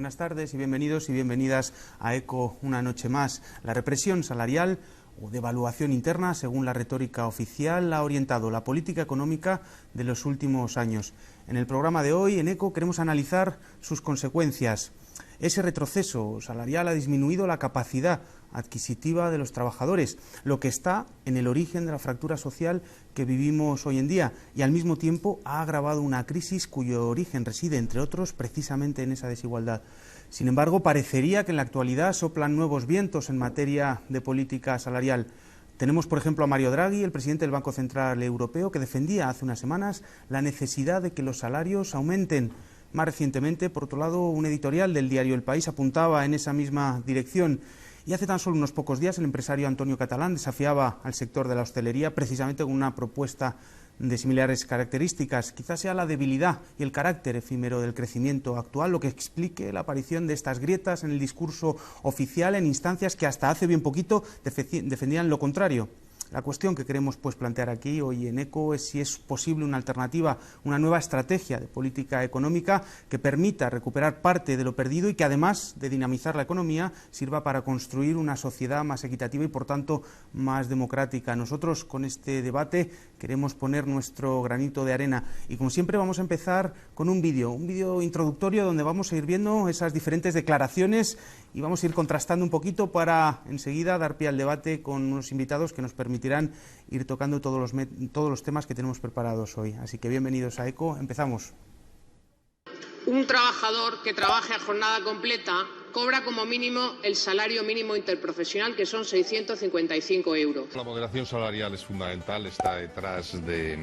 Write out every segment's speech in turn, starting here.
Buenas tardes y bienvenidos y bienvenidas a ECO una noche más. La represión salarial o devaluación interna, según la retórica oficial, ha orientado la política económica de los últimos años. En el programa de hoy, en ECO, queremos analizar sus consecuencias. Ese retroceso salarial ha disminuido la capacidad adquisitiva de los trabajadores, lo que está en el origen de la fractura social que vivimos hoy en día, y al mismo tiempo ha agravado una crisis cuyo origen reside, entre otros, precisamente en esa desigualdad. Sin embargo, parecería que en la actualidad soplan nuevos vientos en materia de política salarial. Tenemos, por ejemplo, a Mario Draghi, el presidente del Banco Central Europeo, que defendía hace unas semanas la necesidad de que los salarios aumenten. Más recientemente, por otro lado, un editorial del diario El País apuntaba en esa misma dirección. Y hace tan solo unos pocos días el empresario Antonio Catalán desafiaba al sector de la hostelería precisamente con una propuesta de similares características. Quizás sea la debilidad y el carácter efímero del crecimiento actual lo que explique la aparición de estas grietas en el discurso oficial en instancias que hasta hace bien poquito defendían lo contrario. La cuestión que queremos plantear aquí hoy en ECO es si es posible una alternativa, una nueva estrategia de política económica que permita recuperar parte de lo perdido y que, además de dinamizar la economía, sirva para construir una sociedad más equitativa y, por tanto, más democrática. Nosotros, con este debate, queremos poner nuestro granito de arena y, como siempre, vamos a empezar con un vídeo introductorio donde vamos a ir viendo esas diferentes declaraciones y vamos a ir contrastando un poquito para enseguida dar pie al debate con unos invitados que nos permitirán ir tocando todos los temas que tenemos preparados hoy. Así que bienvenidos a ECO. Empezamos. Un trabajador que trabaje a jornada completa cobra como mínimo el salario mínimo interprofesional, que son 655 euros. La moderación salarial es fundamental, está detrás de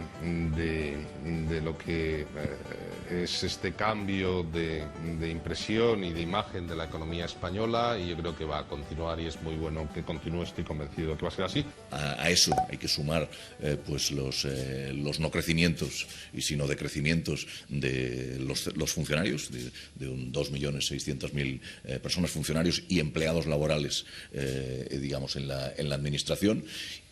lo que es este cambio de impresión y de imagen de la economía española, y yo creo que va a continuar y es muy bueno que continúe, estoy convencido que va a ser así. A eso hay que sumar los no crecimientos y sino decrecimientos de los funcionarios, de un 2.600.000 personas, funcionarios y empleados laborales, digamos, en la administración.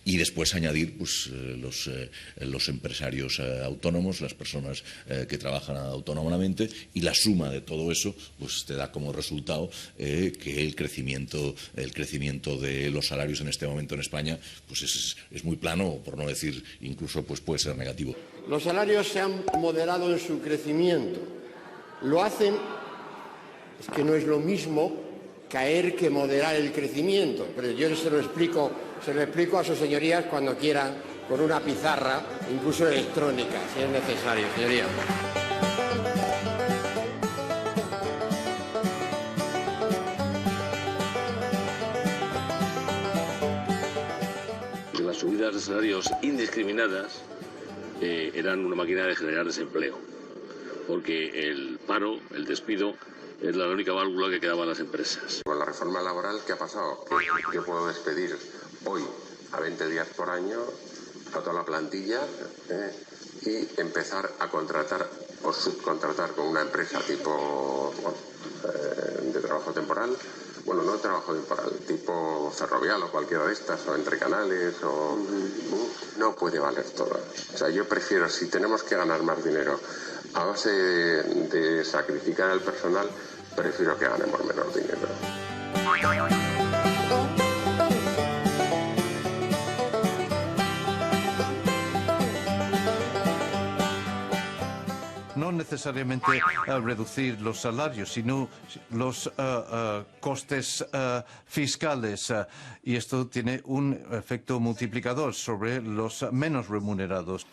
Y después añadir los empresarios autónomos, las personas que trabajan autónomamente, y la suma de todo eso te da como resultado que el crecimiento de los salarios en este momento en España es muy plano, por no decir incluso puede ser negativo. Los salarios se han moderado en su crecimiento. Lo hacen, es que no es lo mismo caer que moderar el crecimiento, pero yo se lo explico a sus señorías cuando quieran, con una pizarra, incluso electrónica, si es necesario, señoría. Las subidas de salarios indiscriminadas eran una máquina de generar desempleo, porque el paro, el despido, es la única válvula que quedaba a las empresas. Con la reforma laboral, ¿qué ha pasado? Que yo puedo despedir hoy a 20 días por año a toda la plantilla y empezar a contratar o subcontratar con una empresa tipo de trabajo temporal. Bueno, no de trabajo temporal, tipo ferrovial o cualquiera de estas, o entre canales, no puede valer todo. O sea, yo prefiero, si tenemos que ganar más dinero a base de sacrificar al personal, prefiero que ganemos menos dinero. No necesariamente reducir los salarios, sino los costes fiscales. Y esto tiene un efecto multiplicador sobre los menos remunerados.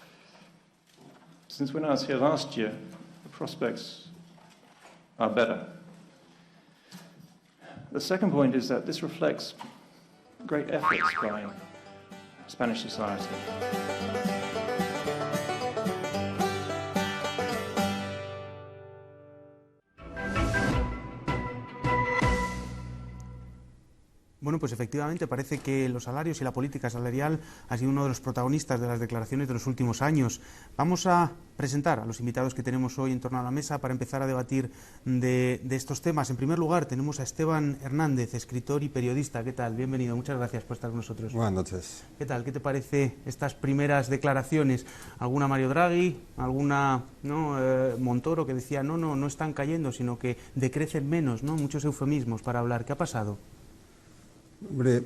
Since when I was here last year, the prospects are better. The second point is that this reflects great efforts by Spanish society. Bueno, pues efectivamente parece que los salarios y la política salarial ha sido uno de los protagonistas de las declaraciones de los últimos años. Vamos a presentar a los invitados que tenemos hoy en torno a la mesa para empezar a debatir de estos temas. En primer lugar, tenemos a Esteban Hernández, escritor y periodista. ¿Qué tal? Bienvenido. Muchas gracias por estar con nosotros. Buenas noches. ¿Qué tal? ¿Qué te parece estas primeras declaraciones? ¿Alguna Mario Draghi? ¿Alguna Montoro que decía no están cayendo, sino que decrecen menos, ¿no? Muchos eufemismos para hablar. ¿Qué ha pasado? Hombre,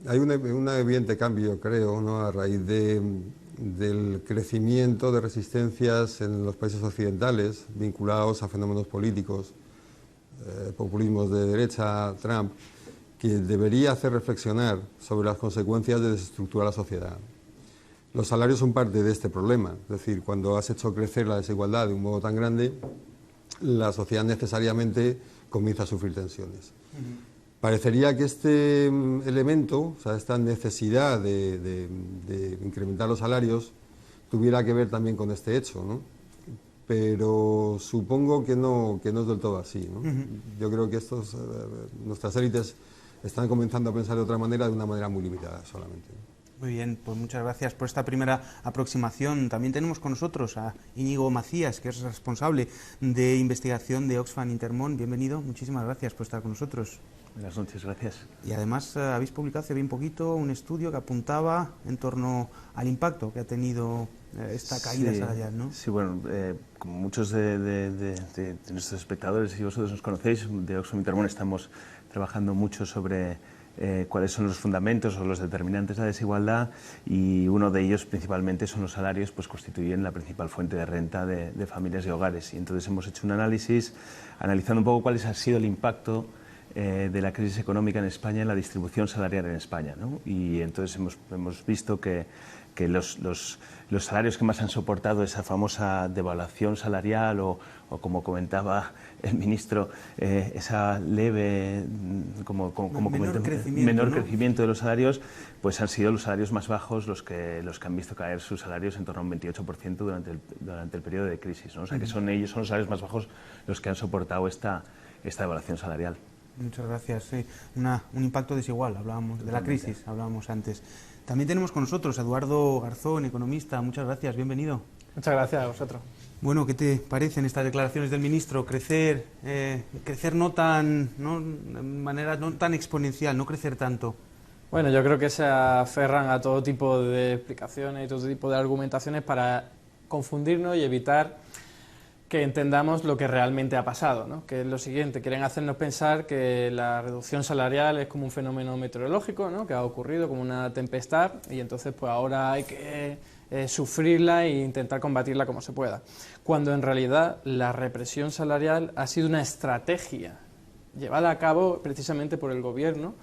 hay un evidente cambio, creo, ¿no? A raíz del crecimiento de resistencias en los países occidentales vinculados a fenómenos políticos, populismos de derecha, Trump, que debería hacer reflexionar sobre las consecuencias de desestructurar la sociedad. Los salarios son parte de este problema, es decir, cuando has hecho crecer la desigualdad de un modo tan grande, la sociedad necesariamente comienza a sufrir tensiones. Parecería que este elemento, o sea, esta necesidad de incrementar los salarios, tuviera que ver también con este hecho, ¿no? Pero supongo que no es del todo así, ¿no? Yo creo que nuestras élites están comenzando a pensar de otra manera, de una manera muy limitada solamente. Muy bien, pues muchas gracias por esta primera aproximación. También tenemos con nosotros a Íñigo Macías, que es responsable de investigación de Oxfam Intermón. Bienvenido, muchísimas gracias por estar con nosotros. Buenas noches, gracias. Y además habéis publicado hace bien poquito un estudio que apuntaba en torno al impacto que ha tenido esta caída salarial, ¿no? Sí, bueno, como muchos de nuestros espectadores y vosotros nos conocéis, de Oxfam Intermón estamos trabajando mucho sobre cuáles son los fundamentos o los determinantes de la desigualdad, y uno de ellos principalmente son los salarios, pues constituyen la principal fuente de renta de familias y hogares. Y entonces hemos hecho un análisis analizando un poco cuál ha sido el impacto de la crisis económica en España en la distribución salarial en España, ¿no? Y entonces hemos visto que los salarios que más han soportado esa famosa devaluación salarial o como comentaba el ministro, esa leve menor crecimiento de los salarios, pues han sido los salarios más bajos los que han visto caer sus salarios en torno a un 28% durante el periodo de crisis, ¿no? O sea que son los salarios más bajos los que han soportado esta devaluación salarial. Muchas gracias. Sí, un impacto desigual, hablábamos de la crisis, hablábamos antes. También tenemos con nosotros a Eduardo Garzón, economista. Muchas gracias, bienvenido. Muchas gracias a vosotros. Bueno, ¿qué te parecen estas declaraciones del ministro? Crecer de manera no tan exponencial, no crecer tanto. Bueno, yo creo que se aferran a todo tipo de explicaciones y todo tipo de argumentaciones para confundirnos y evitar que entendamos lo que realmente ha pasado, ¿no? Que es lo siguiente: quieren hacernos pensar que la reducción salarial es como un fenómeno meteorológico, ¿no? Que ha ocurrido como una tempestad, y entonces pues ahora hay que sufrirla e intentar combatirla como se pueda, cuando en realidad la represión salarial ha sido una estrategia llevada a cabo precisamente por el gobierno,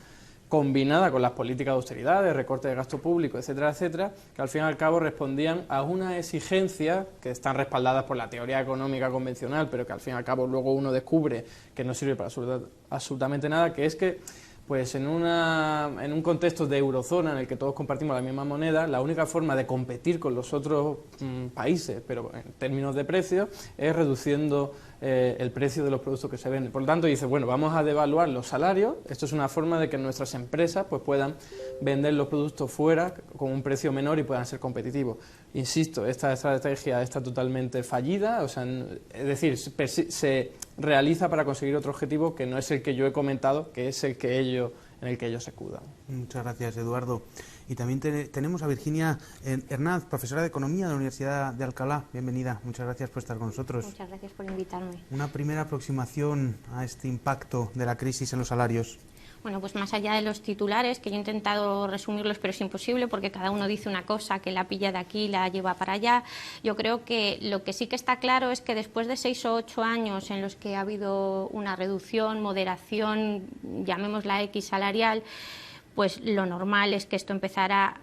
combinada con las políticas de austeridad, de recorte de gasto público, etcétera, etcétera, que al fin y al cabo respondían a una exigencia que están respaldadas por la teoría económica convencional, pero que al fin y al cabo luego uno descubre que no sirve para absolutamente nada, que es que pues en un contexto de eurozona en el que todos compartimos la misma moneda, la única forma de competir con los otros países, pero en términos de precios, es reduciendo el precio de los productos que se venden. Por lo tanto, dice, bueno, vamos a devaluar los salarios. Esto es una forma de que nuestras empresas pues puedan vender los productos fuera con un precio menor y puedan ser competitivos. Insisto, esta estrategia está totalmente fallida, o sea, es decir, se realiza para conseguir otro objetivo que no es el que yo he comentado, que es en el que ellos se escudan. Muchas gracias, Eduardo. Y también tenemos a Virginia Hernández, profesora de Economía de la Universidad de Alcalá. Bienvenida, muchas gracias por estar con nosotros. Muchas gracias por invitarme. Una primera aproximación a este impacto de la crisis en los salarios. Bueno, pues más allá de los titulares, que yo he intentado resumirlos, pero es imposible porque cada uno dice una cosa que la pilla de aquí y la lleva para allá. Yo creo que lo que sí que está claro es que después de 6 o 8 años en los que ha habido una reducción, moderación, llamémosla X salarial, pues lo normal es que esto empezara,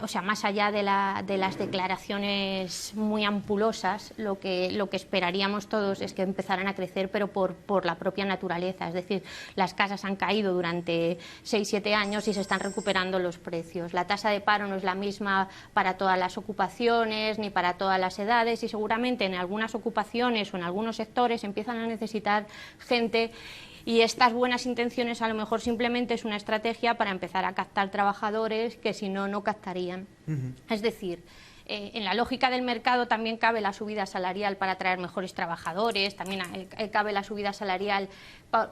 o sea, más allá de las declaraciones muy ampulosas, lo que esperaríamos todos es que empezaran a crecer, pero por la propia naturaleza. Es decir, las casas han caído durante 6-7 años y se están recuperando los precios. La tasa de paro no es la misma para todas las ocupaciones ni para todas las edades, y seguramente en algunas ocupaciones o en algunos sectores empiezan a necesitar gente Y estas buenas intenciones a lo mejor simplemente es una estrategia para empezar a captar trabajadores que si no, no captarían. Es decir, en la lógica del mercado también cabe la subida salarial para atraer mejores trabajadores, también cabe la subida salarial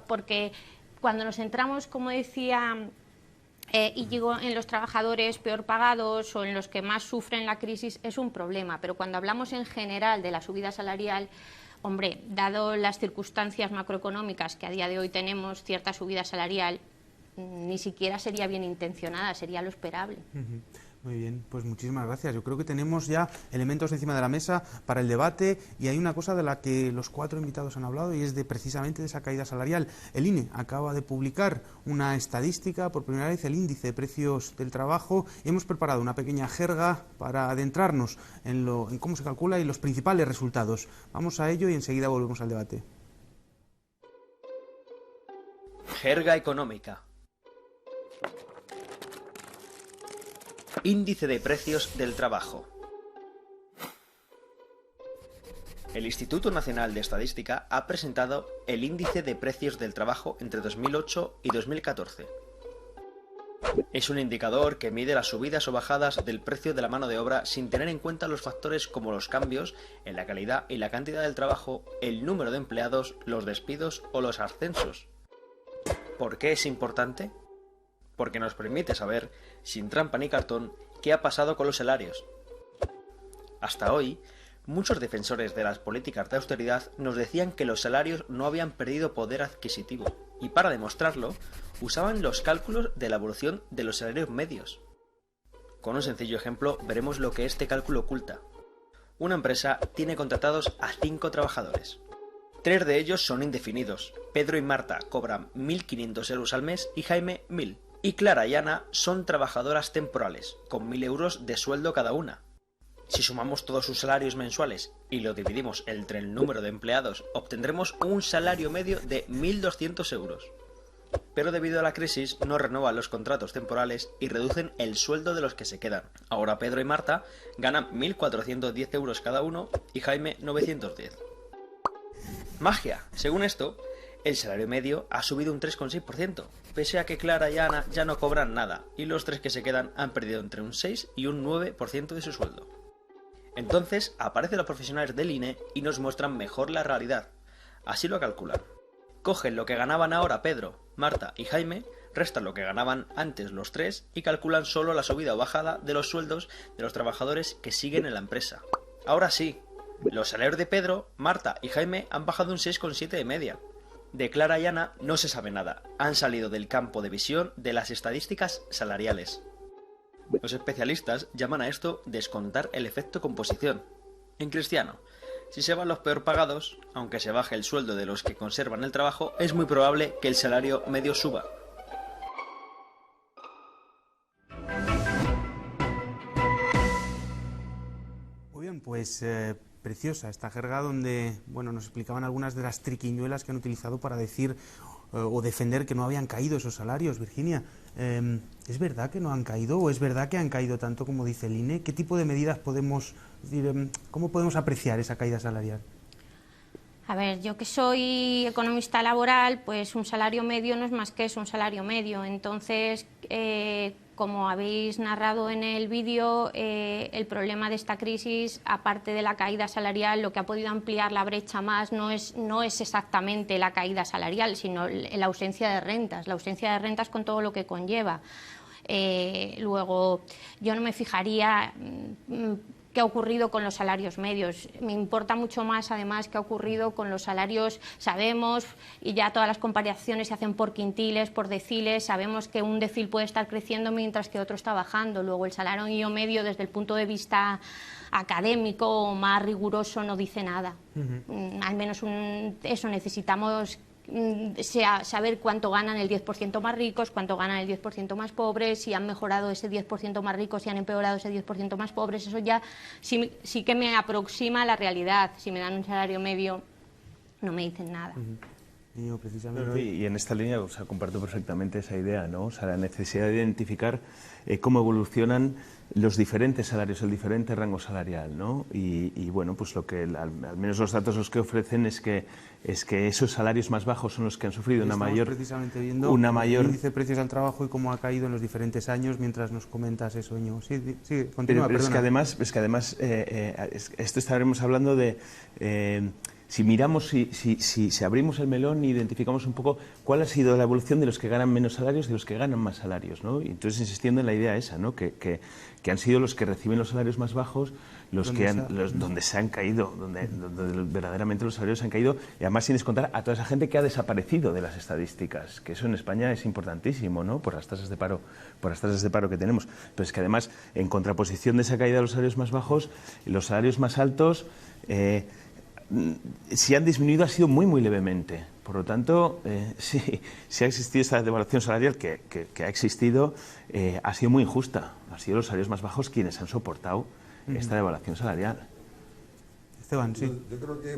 porque cuando nos centramos, como decía Íñigo, en los trabajadores peor pagados o en los que más sufren la crisis es un problema, pero cuando hablamos en general de la subida salarial, hombre, dado las circunstancias macroeconómicas que a día de hoy tenemos, cierta subida salarial ni siquiera sería bien intencionada, sería lo esperable. Muy bien, pues muchísimas gracias. Yo creo que tenemos ya elementos encima de la mesa para el debate y hay una cosa de la que los 4 invitados han hablado y es precisamente de esa caída salarial. El INE acaba de publicar una estadística, por primera vez el índice de precios del trabajo, y hemos preparado una pequeña jerga para adentrarnos en cómo se calcula y los principales resultados. Vamos a ello y enseguida volvemos al debate. Jerga económica. Índice de precios del trabajo. El Instituto Nacional de Estadística ha presentado el Índice de Precios del Trabajo entre 2008 y 2014. Es un indicador que mide las subidas o bajadas del precio de la mano de obra sin tener en cuenta los factores como los cambios en la calidad y la cantidad del trabajo, el número de empleados, los despidos o los ascensos. ¿Por qué es importante? Porque nos permite saber, sin trampa ni cartón, qué ha pasado con los salarios. Hasta hoy, muchos defensores de las políticas de austeridad nos decían que los salarios no habían perdido poder adquisitivo, y para demostrarlo, usaban los cálculos de la evolución de los salarios medios. Con un sencillo ejemplo, veremos lo que este cálculo oculta. Una empresa tiene contratados a 5 trabajadores. 3 de ellos son indefinidos. Pedro y Marta cobran 1.500 euros al mes y Jaime 1.000. Y Clara y Ana son trabajadoras temporales, con 1.000 euros de sueldo cada una. Si sumamos todos sus salarios mensuales y lo dividimos entre el número de empleados, obtendremos un salario medio de 1.200 euros. Pero debido a la crisis no renuevan los contratos temporales y reducen el sueldo de los que se quedan. Ahora Pedro y Marta ganan 1.410 euros cada uno y Jaime 910. Magia. Según esto, el salario medio ha subido un 3,6%, pese a que Clara y Ana ya no cobran nada, y los 3 que se quedan han perdido entre un 6 y un 9% de su sueldo. Entonces aparecen los profesionales del INE y nos muestran mejor la realidad. Así lo calculan. Cogen lo que ganaban ahora Pedro, Marta y Jaime, restan lo que ganaban antes los 3 y calculan solo la subida o bajada de los sueldos de los trabajadores que siguen en la empresa. Ahora sí, los salarios de Pedro, Marta y Jaime han bajado un 6,7 de media. De Clara y Ana no se sabe nada, han salido del campo de visión de las estadísticas salariales. Los especialistas llaman a esto descontar el efecto composición. En cristiano, si se van los peor pagados, aunque se baje el sueldo de los que conservan el trabajo, es muy probable que el salario medio suba. Muy bien, pues preciosa esta jerga donde nos explicaban algunas de las triquiñuelas que han utilizado para decir o defender que no habían caído esos salarios. Virginia, ¿es verdad que no han caído o es verdad que han caído tanto como dice el INE? ¿Qué tipo de medidas podemos decir, cómo podemos apreciar esa caída salarial? A ver, yo que soy economista laboral, pues un salario medio no es más que eso, un salario medio. Entonces, como habéis narrado en el vídeo, el problema de esta crisis, aparte de la caída salarial, lo que ha podido ampliar la brecha más no es exactamente la caída salarial, sino la ausencia de rentas con todo lo que conlleva. Luego, yo no me fijaría qué ha ocurrido con los salarios medios. Me importa mucho más, además, qué ha ocurrido con los salarios. Sabemos, y ya todas las comparaciones se hacen por quintiles, por deciles, sabemos que un decil puede estar creciendo mientras que otro está bajando. Luego, el salario medio, desde el punto de vista académico o más riguroso, no dice nada. Al menos eso necesitamos saber cuánto ganan el 10% más ricos, cuánto ganan el 10% más pobres, si han mejorado ese 10% más ricos, si han empeorado ese 10% más pobres. Eso ya sí que me aproxima a la realidad. Si me dan un salario medio, no me dicen nada. precisamente. Y en esta línea, o sea, comparto perfectamente esa idea, ¿no? O sea, la necesidad de identificar cómo evolucionan los diferentes salarios, el diferente rango salarial, ¿no? Y bueno, pues lo que al menos los datos los que ofrecen es que esos salarios más bajos son los que han sufrido una mayor el índice de precios al trabajo y cómo ha caído en los diferentes años, mientras nos comentas eso, Íñigo. Sí, continúa, pero es que además esto estaremos hablando de si miramos, si abrimos el melón y identificamos un poco cuál ha sido la evolución de los que ganan menos salarios y de los que ganan más salarios, ¿no? Y entonces insistiendo en la idea esa, ¿no? Que han sido los que reciben los salarios más bajos donde se han caído, donde verdaderamente los salarios se han caído, y además sin descontar a toda esa gente que ha desaparecido de las estadísticas, que eso en España es importantísimo, ¿no? Por las tasas de paro que tenemos. Pero es que además, en contraposición de esa caída de los salarios más bajos, los salarios más altos si han disminuido ha sido muy, muy levemente. Por lo tanto, sí ha existido esta devaluación salarial que ha existido, ha sido muy injusta. Han sido los salarios más bajos quienes han soportado esta devaluación salarial. Esteban, sí. Yo creo que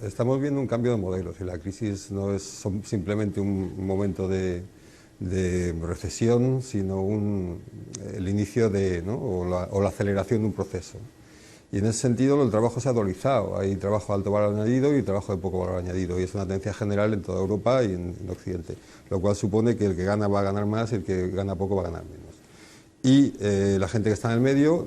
estamos viendo un cambio de modelo. Si la crisis no es simplemente un momento de recesión, sino el inicio o la aceleración de un proceso. Y en ese sentido el trabajo se ha dualizado. Hay trabajo de alto valor añadido y trabajo de poco valor añadido. Y es una tendencia general en toda Europa y en Occidente. Lo cual supone que el que gana va a ganar más y el que gana poco va a ganar menos. Y la gente que está en el medio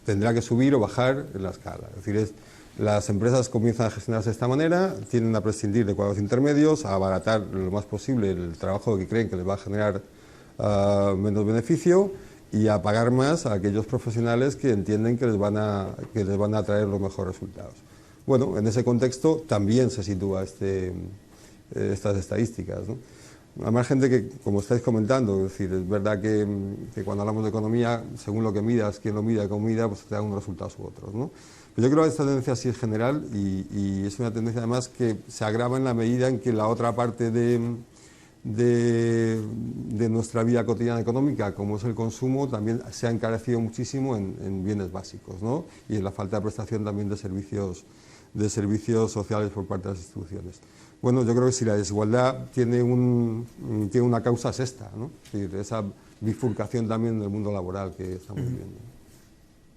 tendrá que subir o bajar en la escala. Es decir, las empresas comienzan a gestionarse de esta manera, tienden a prescindir de cuadros intermedios, a abaratar lo más posible el trabajo que creen que les va a generar menos beneficio, y a pagar más a aquellos profesionales que entienden que les van a traer los mejores resultados. Bueno, en ese contexto también se sitúa estas estadísticas, ¿no? Al margen de que, como estáis comentando, es decir, es verdad que cuando hablamos de economía, según lo que midas, quién lo mida, cómo mida, pues te dan unos resultados u otros, ¿no? Pero yo creo que esta tendencia sí es general y es una tendencia además que se agrava en la medida en que la otra parte de nuestra vida cotidiana económica, como es el consumo, también se ha encarecido muchísimo en bienes básicos, ¿no? Y en la falta de prestación también de servicios sociales por parte de las instituciones. Bueno, yo creo que si la desigualdad tiene una causa es esta, ¿no? Es decir, esa bifurcación también del mundo laboral que estamos viviendo.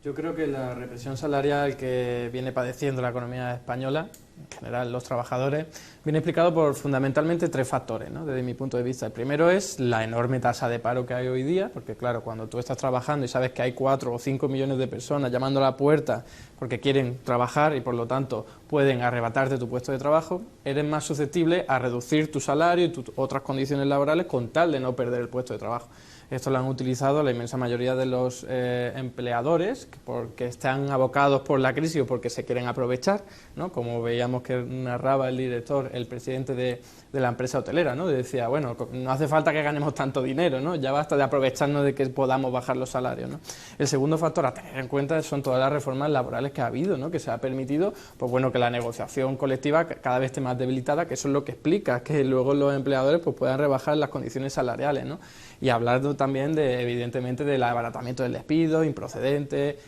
Yo creo que la represión salarial que viene padeciendo la economía española, en general los trabajadores, viene explicado por fundamentalmente tres factores, ¿no? Desde mi punto de vista. El primero es la enorme tasa de paro que hay hoy día, porque claro, cuando tú estás trabajando y sabes que hay 4 o 5 millones de personas llamando a la puerta porque quieren trabajar y por lo tanto pueden arrebatarte tu puesto de trabajo, eres más susceptible a reducir tu salario y tus otras condiciones laborales con tal de no perder el puesto de trabajo. Esto lo han utilizado la inmensa mayoría de los empleadores porque están abocados por la crisis o porque se quieren aprovechar, ¿no? Como veíamos que narraba el director, el presidente de la empresa hotelera, ¿no? Decía, bueno, no hace falta que ganemos tanto dinero, ¿no? Ya basta de aprovecharnos de que podamos bajar los salarios, ¿no? El segundo factor a tener en cuenta son todas las reformas laborales que ha habido, ¿no? Que se ha permitido, pues bueno, que la negociación colectiva cada vez esté más debilitada, que eso es lo que explica que luego los empleadores pues puedan rebajar las condiciones salariales, ¿no? Y hablar también evidentemente del abaratamiento del despido, improcedente,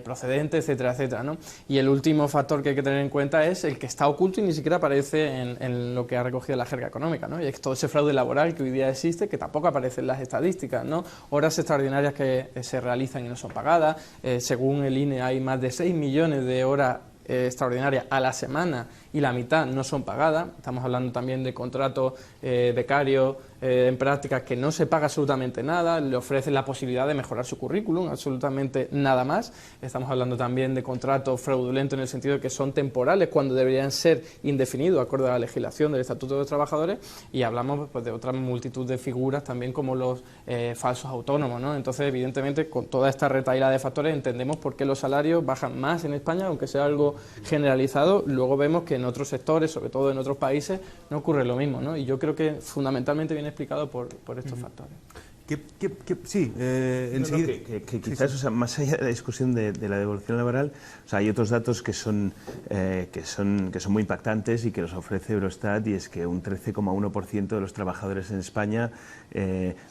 procedente, etcétera, etcétera, ¿no? Y el último factor que hay que tener en cuenta es el que está oculto y ni siquiera aparece en lo que ha recogido la jerga económica, ¿no? Y es todo ese fraude laboral que hoy día existe, que tampoco aparece en las estadísticas, ¿no? Horas extraordinarias que se realizan y no son pagadas. Según el INE hay más de 6 millones de horas extraordinarias a la semana y la mitad no son pagadas. Estamos hablando también de contratos becarios en prácticas que no se paga absolutamente nada, le ofrecen la posibilidad de mejorar su currículum, absolutamente nada más. Estamos hablando también de contratos fraudulentos en el sentido de que son temporales cuando deberían ser indefinidos, acorde a la legislación del Estatuto de los Trabajadores, y hablamos pues, de otra multitud de figuras también como los falsos autónomos, ¿no? Entonces, evidentemente, con toda esta retahíla de factores entendemos por qué los salarios bajan más en España, aunque sea algo generalizado. Luego vemos que en otros sectores, sobre todo en otros países, no ocurre lo mismo, ¿no? Y yo creo que fundamentalmente viene explicado por estos factores. Sí, enseguida. Que quizás, o sea, más allá de la discusión de la devolución laboral, o sea, hay otros datos que son muy impactantes y que los ofrece Eurostat, y es que un 13,1% de los trabajadores en España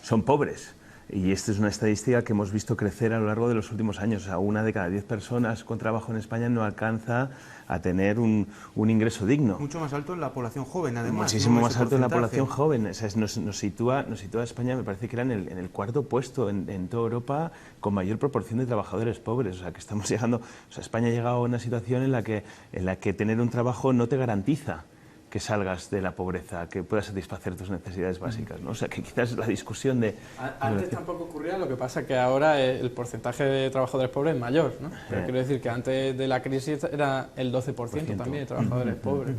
son pobres. Y esta es una estadística que hemos visto crecer a lo largo de los últimos años. O sea, 1 de cada 10 personas con trabajo en España no alcanza a tener un ingreso digno. Mucho más alto en la población joven, además. Muchísimo más alto en la población joven. O sea, nos sitúa a España, me parece que era en el 4º puesto en toda Europa con mayor proporción de trabajadores pobres. O sea, que estamos llegando... O sea, España ha llegado a una situación en la que tener un trabajo no te garantiza que salgas de la pobreza, que puedas satisfacer tus necesidades básicas, ¿no? O sea, que quizás la discusión de... Antes tampoco ocurría, lo que pasa que ahora el porcentaje de trabajadores pobres es mayor, ¿no? Pero quiero decir que antes de la crisis era el 12% también de trabajadores pobres.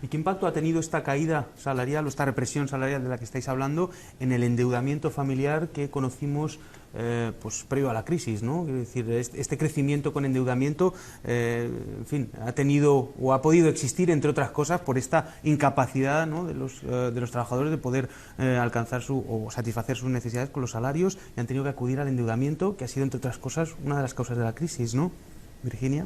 ¿Y qué impacto ha tenido esta caída salarial o esta represión salarial de la que estáis hablando en el endeudamiento familiar que conocimos pues previo a la crisis, ¿no? Quiero decir, este crecimiento con endeudamiento, en fin, ha tenido o ha podido existir, entre otras cosas, por esta incapacidad, ¿no?, de los trabajadores de poder alcanzar o satisfacer sus necesidades con los salarios, y han tenido que acudir al endeudamiento, que ha sido, entre otras cosas, una de las causas de la crisis, ¿no? Virginia.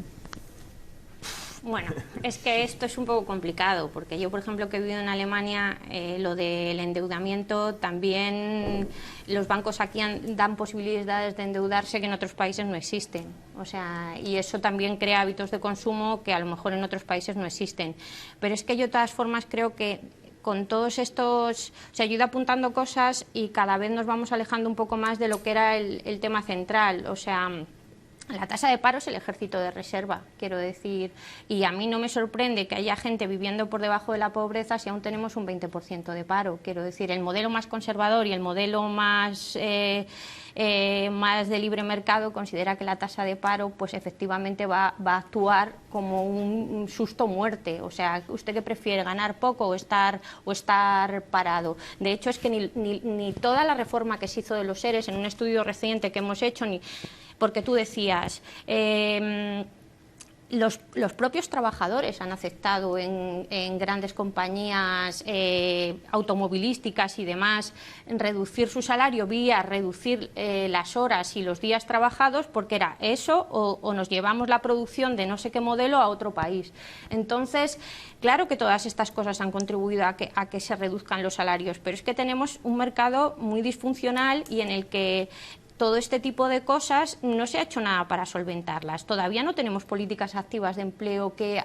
Bueno, es que esto es un poco complicado, porque yo, por ejemplo, que he vivido en Alemania, lo del endeudamiento, también los bancos aquí dan posibilidades de endeudarse que en otros países no existen. O sea, y eso también crea hábitos de consumo que a lo mejor en otros países no existen. Pero es que yo, de todas formas, creo que con todos estos, o sea, yo he ido apuntando cosas y cada vez nos vamos alejando un poco más de lo que era el tema central. O sea, la tasa de paro es el ejército de reserva, quiero decir, y a mí no me sorprende que haya gente viviendo por debajo de la pobreza si aún tenemos un 20% de paro. Quiero decir, el modelo más conservador y el modelo más de libre mercado considera que la tasa de paro, pues efectivamente va a actuar como un susto muerte. O sea, ¿usted qué prefiere, ganar poco o estar parado? De hecho, es que ni toda la reforma que se hizo de los ERES, en un estudio reciente que hemos hecho, porque tú decías, los propios trabajadores han aceptado en grandes compañías automovilísticas y demás reducir su salario vía reducir las horas y los días trabajados, porque era eso o nos llevamos la producción de no sé qué modelo a otro país. Entonces, claro que todas estas cosas han contribuido a que se reduzcan los salarios, pero es que tenemos un mercado muy disfuncional y en el que todo este tipo de cosas no se ha hecho nada para solventarlas. Todavía no tenemos políticas activas de empleo que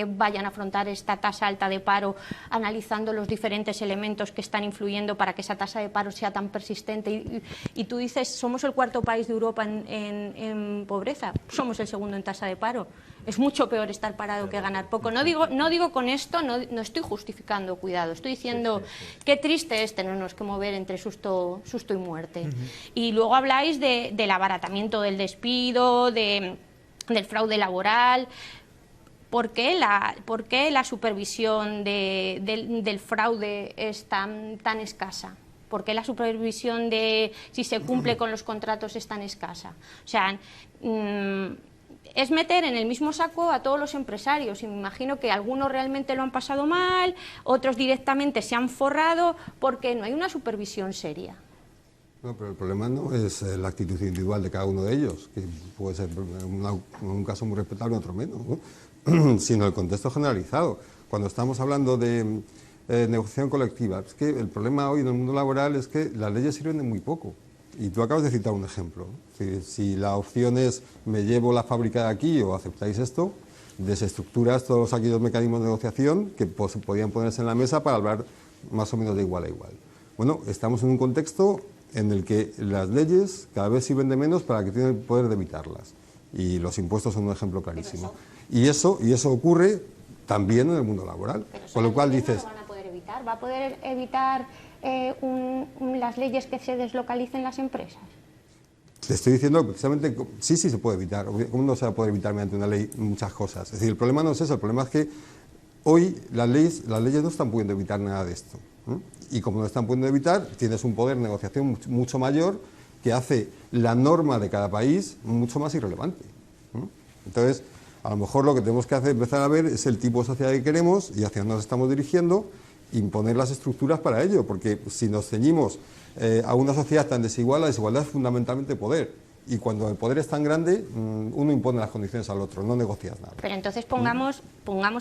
vayan a afrontar esta tasa alta de paro, analizando los diferentes elementos que están influyendo para que esa tasa de paro sea tan persistente. Y tú dices, somos el 4º país de Europa en pobreza, somos el 2º en tasa de paro. Es mucho peor estar parado que ganar poco. No digo con esto, no estoy justificando, cuidado, estoy diciendo qué triste es tenernos que mover entre susto y muerte. Y luego habláis del abaratamiento del despido, del fraude laboral. ¿Por qué la supervisión del fraude es tan escasa? ¿Por qué la supervisión de si se cumple con los contratos es tan escasa? O sea, es meter en el mismo saco a todos los empresarios, y me imagino que algunos realmente lo han pasado mal, otros directamente se han forrado porque no hay una supervisión seria. No, pero el problema no es la actitud individual de cada uno de ellos, que puede ser en un caso muy respetable, en otro menos, ¿no? Sino el contexto generalizado. Cuando estamos hablando de negociación colectiva, es que el problema hoy en el mundo laboral es que las leyes sirven de muy poco. Y tú acabas de citar un ejemplo. Si la opción es me llevo la fábrica de aquí o aceptáis esto, desestructuras todos aquellos mecanismos de negociación que podían ponerse en la mesa para hablar más o menos de igual a igual. Bueno, estamos en un contexto en el que las leyes cada vez sirven de menos para que tienen el poder de evitarlas. Y los impuestos son un ejemplo clarísimo. Y eso ocurre también en el mundo laboral. Con lo cual dices... ¿Va a poder evitar las leyes que se deslocalicen las empresas? Te estoy diciendo que precisamente sí se puede evitar. ¿Cómo no se va a poder evitar mediante una ley muchas cosas? Es decir, el problema no es eso, el problema es que hoy las leyes no están pudiendo evitar nada de esto. Y como no están pudiendo evitar, tienes un poder de negociación mucho mayor que hace la norma de cada país mucho más irrelevante. Entonces, a lo mejor lo que tenemos que empezar a ver es el tipo de sociedad que queremos y hacia dónde nos estamos dirigiendo, imponer las estructuras para ello, porque si nos ceñimos a una sociedad tan desigual, la desigualdad es fundamentalmente poder. Y cuando el poder es tan grande, uno impone las condiciones al otro, no negocias nada. Pero entonces pongamos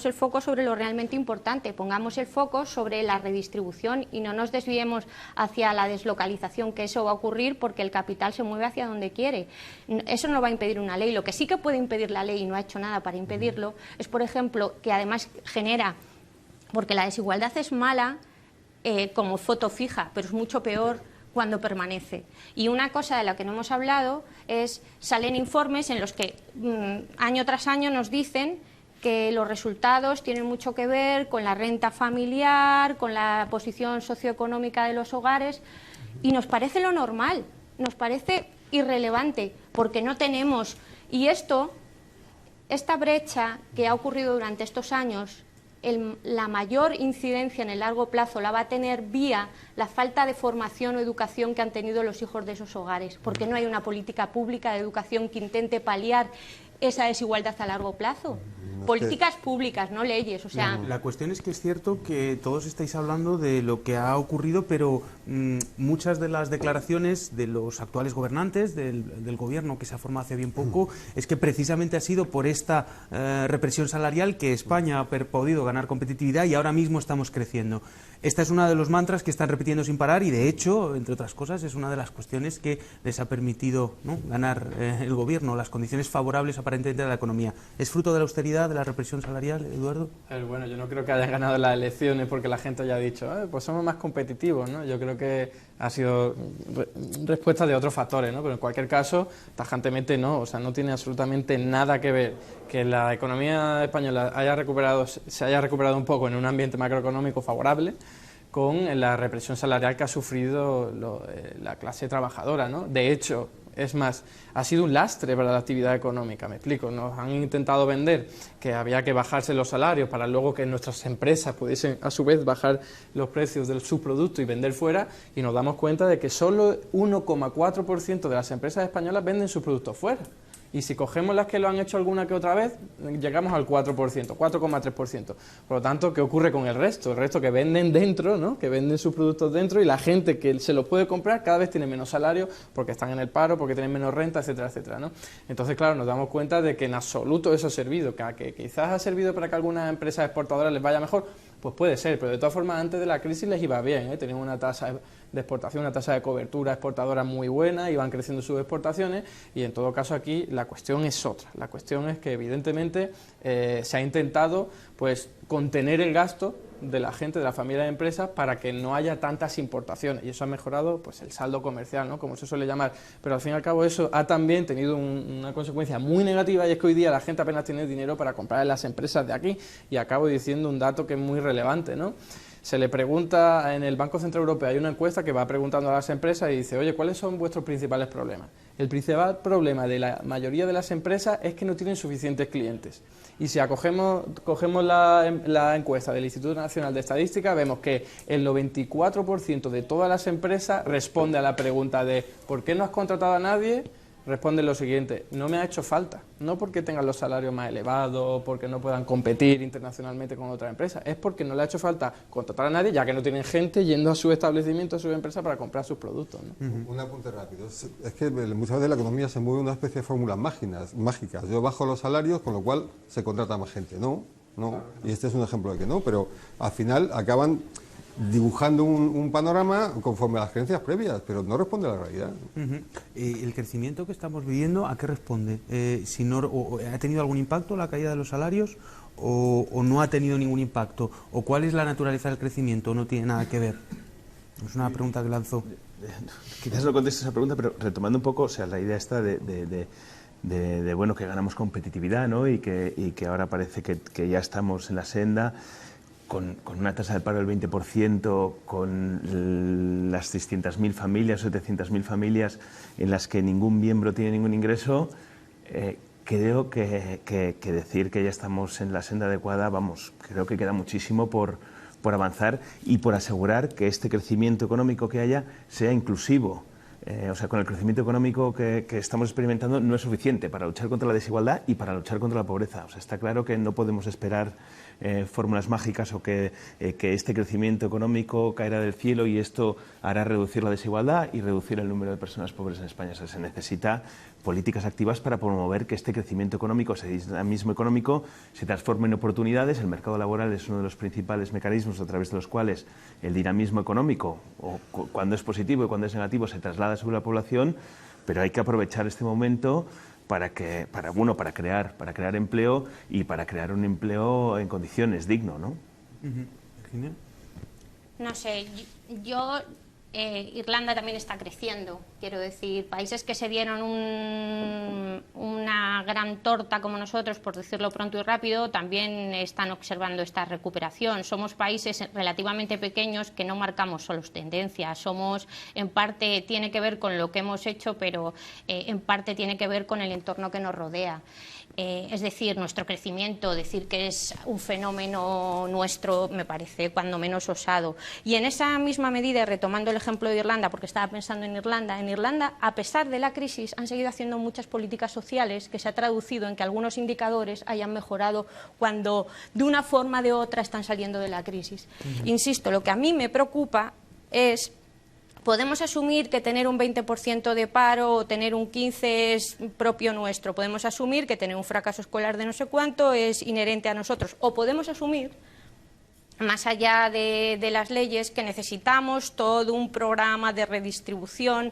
el foco sobre lo realmente importante, pongamos el foco sobre la redistribución y no nos desviemos hacia la deslocalización, que eso va a ocurrir porque el capital se mueve hacia donde quiere. Eso no va a impedir una ley. Lo que sí que puede impedir la ley, y no ha hecho nada para impedirlo, es, por ejemplo, que además genera, porque la desigualdad es mala como foto fija, pero es mucho peor cuando permanece. Y una cosa de la que no hemos hablado es, salen informes en los que año tras año nos dicen que los resultados tienen mucho que ver con la renta familiar, con la posición socioeconómica de los hogares, y nos parece lo normal, nos parece irrelevante, porque no tenemos... Y esta brecha que ha ocurrido durante estos años, la mayor incidencia en el largo plazo la va a tener vía la falta de formación o educación que han tenido los hijos de esos hogares, porque no hay una política pública de educación que intente paliar esa desigualdad a largo plazo. Políticas públicas, no leyes. O sea... La cuestión es que es cierto que todos estáis hablando de lo que ha ocurrido, pero muchas de las declaraciones de los actuales gobernantes, del gobierno que se ha formado hace bien poco, es que precisamente ha sido por esta represión salarial que España ha podido ganar competitividad y ahora mismo estamos creciendo. Esta es una de los mantras que están repitiendo sin parar y, de hecho, entre otras cosas, es una de las cuestiones que les ha permitido, ¿no?, ganar el gobierno, las condiciones favorables aparentemente a la economía. ¿Es fruto de la austeridad, de la represión salarial, Eduardo? Bueno, yo no creo que hayan ganado las elecciones porque la gente haya dicho, pues somos más competitivos, ¿no? Yo creo que ha sido respuesta de otros factores, ¿no? Pero en cualquier caso, tajantemente no, o sea, no tiene absolutamente nada que ver que la economía española se haya recuperado un poco en un ambiente macroeconómico favorable con la represión salarial que ha sufrido la clase trabajadora, ¿no? De hecho, es más, ha sido un lastre para la actividad económica, me explico. Nos han intentado vender que había que bajarse los salarios para luego que nuestras empresas pudiesen a su vez bajar los precios de sus productos y vender fuera, y nos damos cuenta de que solo 1,4% de las empresas españolas venden sus productos fuera. Y si cogemos las que lo han hecho alguna que otra vez, llegamos al 4%, 4,3%. Por lo tanto, ¿qué ocurre con el resto? El resto que venden dentro, ¿no?, que venden sus productos dentro, y la gente que se los puede comprar cada vez tiene menos salario porque están en el paro, porque tienen menos renta, etcétera, etcétera, ¿no? Entonces, claro, nos damos cuenta de que en absoluto eso ha servido, que quizás ha servido para que a algunas empresas exportadoras les vaya mejor, pues puede ser, pero de todas formas antes de la crisis les iba bien, ¿eh? Tenían una tasa de exportación, una tasa de cobertura exportadora muy buena, iban creciendo sus exportaciones, y en todo caso aquí la cuestión es otra. La cuestión es que evidentemente se ha intentado pues contener el gasto de la gente, de la familia de empresas, para que no haya tantas importaciones, y eso ha mejorado pues el saldo comercial, ¿no?, como se suele llamar, pero al fin y al cabo eso ha también tenido una consecuencia muy negativa, y es que hoy día la gente apenas tiene dinero para comprar en las empresas de aquí, y acabo diciendo un dato que es muy relevante, ¿no? Se le pregunta en el Banco Central Europeo, hay una encuesta que va preguntando a las empresas y dice, oye, ¿cuáles son vuestros principales problemas? El principal problema de la mayoría de las empresas es que no tienen suficientes clientes. Y si cogemos la encuesta del Instituto Nacional de Estadística, vemos que el 94% de todas las empresas responde a la pregunta de ¿por qué no has contratado a nadie? Responde lo siguiente: no me ha hecho falta, no porque tengan los salarios más elevados, porque no puedan competir internacionalmente con otras empresas, es porque no le ha hecho falta contratar a nadie, ya que no tienen gente yendo a su establecimiento, a su empresa para comprar sus productos, ¿no? Un apunte rápido, es que muchas veces la economía se mueve una especie de fórmulas mágicas, yo bajo los salarios, con lo cual se contrata más gente, no, y este es un ejemplo de que no, pero al final acaban dibujando un panorama conforme a las creencias previas, pero no responde a la realidad. El crecimiento que estamos viviendo, ¿a qué responde? Si no, ¿ha tenido algún impacto la caída de los salarios o no ha tenido ningún impacto? ¿O cuál es la naturaleza del crecimiento? ¿No tiene nada que ver? Es una pregunta que lanzó. Quizás no conteste esa pregunta, pero retomando un poco, o sea, la idea esta de bueno, que ganamos competitividad, ¿no? y que ahora parece que ya estamos en la senda, con una tasa de paro del 20%, con las 600.000 familias, 700.000 familias en las que ningún miembro tiene ningún ingreso, creo que decir que ya estamos en la senda adecuada, vamos, creo que queda muchísimo por avanzar y por asegurar que este crecimiento económico que haya sea inclusivo. O sea, con el crecimiento económico que estamos experimentando no es suficiente para luchar contra la desigualdad y para luchar contra la pobreza. O sea, está claro que no podemos esperar fórmulas mágicas o que este crecimiento económico caerá del cielo y esto hará reducir la desigualdad y reducir el número de personas pobres en España. O sea, se necesita políticas activas para promover que este crecimiento económico, ese dinamismo económico, se transforme en oportunidades. El mercado laboral es uno de los principales mecanismos a través de los cuales el dinamismo económico, o cuando es positivo y cuando es negativo, se traslada sobre la población, pero hay que aprovechar este momento para crear empleo y para crear un empleo en condiciones digno, ¿no? Virginia. No sé, Irlanda también está creciendo, quiero decir, países que se dieron una gran torta como nosotros, por decirlo pronto y rápido, también están observando esta recuperación. Somos países relativamente pequeños que no marcamos solo tendencias, en parte tiene que ver con lo que hemos hecho, pero en parte tiene que ver con el entorno que nos rodea. Es decir, nuestro crecimiento, decir que es un fenómeno nuestro, me parece cuando menos osado. Y en esa misma medida, retomando el ejemplo de Irlanda, porque estaba pensando en Irlanda, a pesar de la crisis, han seguido haciendo muchas políticas sociales que se ha traducido en que algunos indicadores hayan mejorado cuando de una forma o de otra están saliendo de la crisis. Insisto, lo que a mí me preocupa es... Podemos asumir que tener un 20% de paro o tener un 15% es propio nuestro. Podemos asumir que tener un fracaso escolar de no sé cuánto es inherente a nosotros. O podemos asumir, más allá de las leyes, que necesitamos todo un programa de redistribución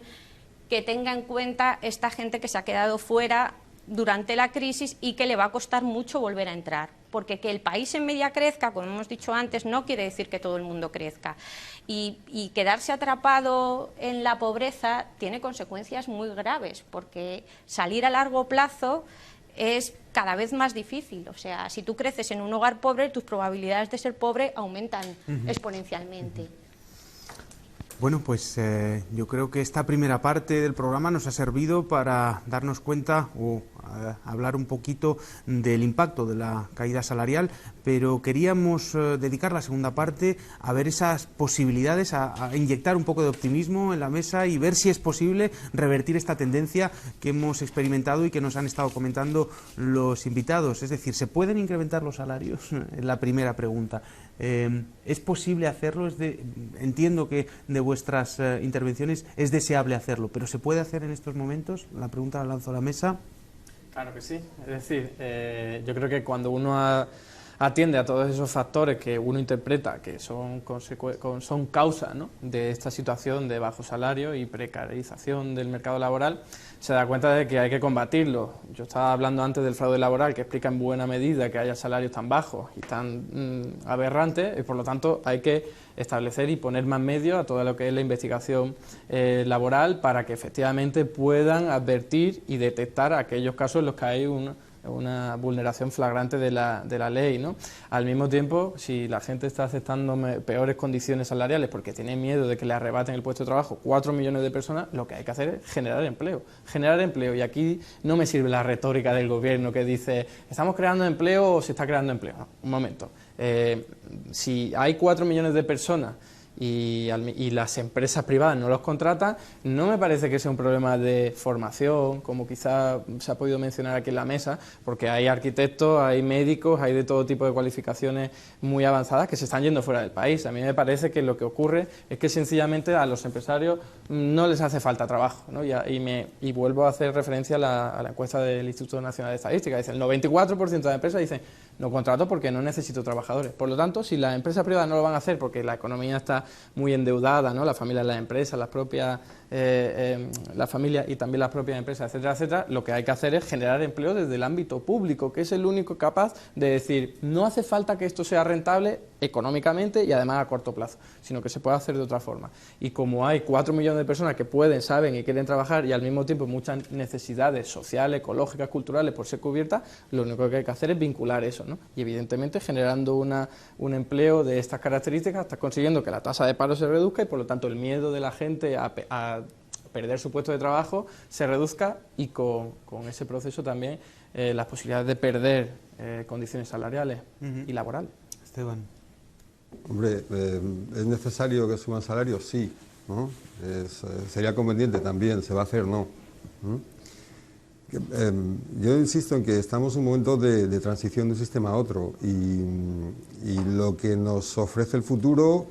que tenga en cuenta esta gente que se ha quedado fuera durante la crisis y que le va a costar mucho volver a entrar. Porque que el país en media crezca, como hemos dicho antes, no quiere decir que todo el mundo crezca. Y quedarse atrapado en la pobreza tiene consecuencias muy graves, porque salir a largo plazo es cada vez más difícil. O sea, si tú creces en un hogar pobre, tus probabilidades de ser pobre aumentan exponencialmente. Bueno, pues yo creo que esta primera parte del programa nos ha servido para darnos cuenta o hablar un poquito del impacto de la caída salarial, pero queríamos dedicar la segunda parte a ver esas posibilidades, a inyectar un poco de optimismo en la mesa y ver si es posible revertir esta tendencia que hemos experimentado y que nos han estado comentando los invitados. Es decir, ¿se pueden incrementar los salarios? Es la primera pregunta. ¿Es posible hacerlo? Entiendo que de vuestras intervenciones es deseable hacerlo, pero ¿se puede hacer en estos momentos? La pregunta la lanzo a la mesa. Claro que sí. Es decir, yo creo que cuando uno atiende a todos esos factores que uno interpreta que son causa, ¿no?, de esta situación de bajo salario y precarización del mercado laboral, se da cuenta de que hay que combatirlo. Yo estaba hablando antes del fraude laboral, que explica en buena medida que haya salarios tan bajos y tan aberrantes, y por lo tanto hay que establecer y poner más medios a todo lo que es la investigación laboral para que efectivamente puedan advertir y detectar aquellos casos en los que hay una vulneración flagrante de la ley, ¿no? Al mismo tiempo, si la gente está aceptando peores condiciones salariales porque tiene miedo de que le arrebaten el puesto de trabajo 4 millones de personas, lo que hay que hacer es generar empleo. Y aquí no me sirve la retórica del gobierno que dice ¿estamos creando empleo o se está creando empleo? No, un momento. Si hay 4 millones de personas y las empresas privadas no los contratan, no me parece que sea un problema de formación, como quizá se ha podido mencionar aquí en la mesa, porque hay arquitectos, hay médicos, hay de todo tipo de cualificaciones muy avanzadas que se están yendo fuera del país. A mí me parece que lo que ocurre es que sencillamente a los empresarios no les hace falta trabajo, ¿no? Y vuelvo a hacer referencia a la encuesta del Instituto Nacional de Estadística. Dice, el 94% de las empresas dicen no contrato porque no necesito trabajadores. Por lo tanto, si las empresas privadas no lo van a hacer porque la economía está muy endeudada, ¿no?, la familia de las empresas, las propias la familia y también las propias empresas, etcétera, etcétera, lo que hay que hacer es generar empleo desde el ámbito público, que es el único capaz de decir, no hace falta que esto sea rentable económicamente y además a corto plazo, sino que se puede hacer de otra forma. Y como hay 4 millones de personas que pueden, saben y quieren trabajar y al mismo tiempo muchas necesidades sociales, ecológicas, culturales por ser cubiertas, lo único que hay que hacer es vincular eso, ¿no? Y evidentemente generando un empleo de estas características, está consiguiendo que la tasa de paro se reduzca y por lo tanto el miedo de la gente a perder su puesto de trabajo se reduzca y con ese proceso también las posibilidades de perder condiciones salariales y laborales. Esteban. Hombre, ¿es necesario que suban salarios? Sí, ¿no? Sería conveniente también, ¿se va a hacer? No. Yo insisto en que estamos en un momento de transición de un sistema a otro y lo que nos ofrece el futuro,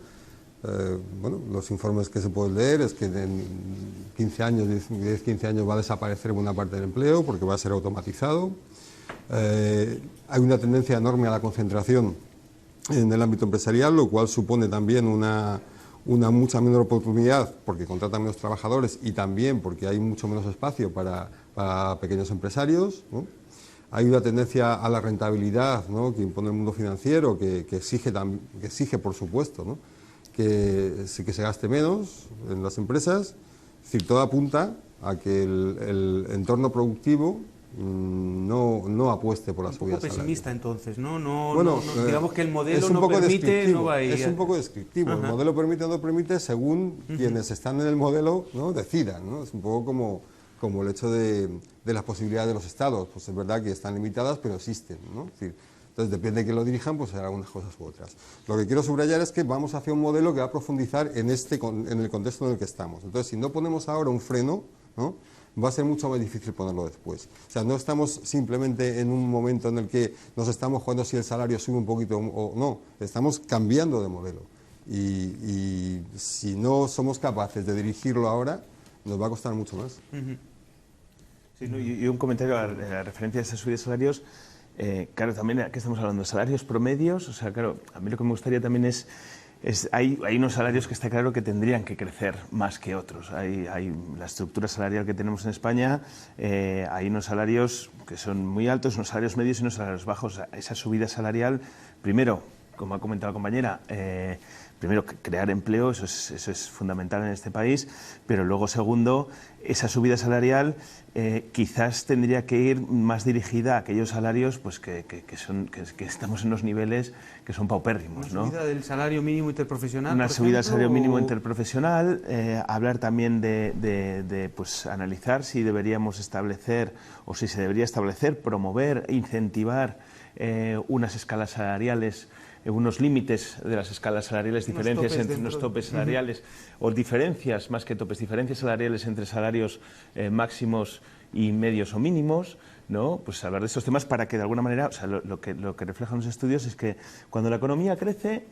bueno, los informes que se pueden leer es que en 15 años, 10-15 años va a desaparecer buena parte del empleo porque va a ser automatizado. Hay una tendencia enorme a la concentración en el ámbito empresarial, lo cual supone también una mucha menor oportunidad porque contratan menos trabajadores y también porque hay mucho menos espacio para pequeños empresarios, ¿no? Hay una tendencia a la rentabilidad, ¿no?, que impone el mundo financiero, que exige, por supuesto, ¿no?, que se gaste menos en las empresas. Es decir, todo apunta a que el entorno productivo no apueste por las subidas salariales. Un poco pesimista, entonces, ¿no? Bueno, digamos que el modelo no permite, no va a ir. Es un poco descriptivo. Ajá. El modelo permite o no permite según quienes están en el modelo, ¿no?, decidan, ¿no? Es un poco como el hecho de las posibilidades de los estados. Pues es verdad que están limitadas, pero existen, ¿no? Es decir, entonces depende de quién lo dirijan, pues hará unas cosas u otras. Lo que quiero subrayar es que vamos hacia un modelo que va a profundizar en el contexto en el que estamos. Entonces, si no ponemos ahora un freno, ¿no?, va a ser mucho más difícil ponerlo después. O sea, no estamos simplemente en un momento en el que nos estamos jugando si el salario sube un poquito o no, estamos cambiando de modelo. Y si no somos capaces de dirigirlo ahora, nos va a costar mucho más. Sí, no, y un comentario a la referencia a esas subidas de salarios. Claro, también aquí estamos hablando de salarios promedios. O sea, claro, a mí lo que me gustaría también hay unos salarios que está claro que tendrían que crecer más que otros. Hay la estructura salarial que tenemos en España, hay unos salarios que son muy altos, unos salarios medios y unos salarios bajos. Esa subida salarial, primero, como ha comentado la compañera, primero, crear empleo, eso es fundamental en este país, pero luego, segundo, esa subida salarial quizás tendría que ir más dirigida a aquellos salarios pues que estamos en los niveles que son paupérrimos, ¿no? Una subida del salario mínimo interprofesional, una por subida del ejemplo, salario mínimo interprofesional, hablar también de pues, analizar si deberíamos establecer o si se debería establecer, promover, incentivar unas escalas salariales, unos límites de las escalas salariales, diferencias entre unos topes salariales o diferencias, más que topes, diferencias salariales entre salarios máximos y medios o mínimos, ¿no? Pues hablar de estos temas para que de alguna manera, o sea, lo que reflejan los estudios es que cuando la economía crece,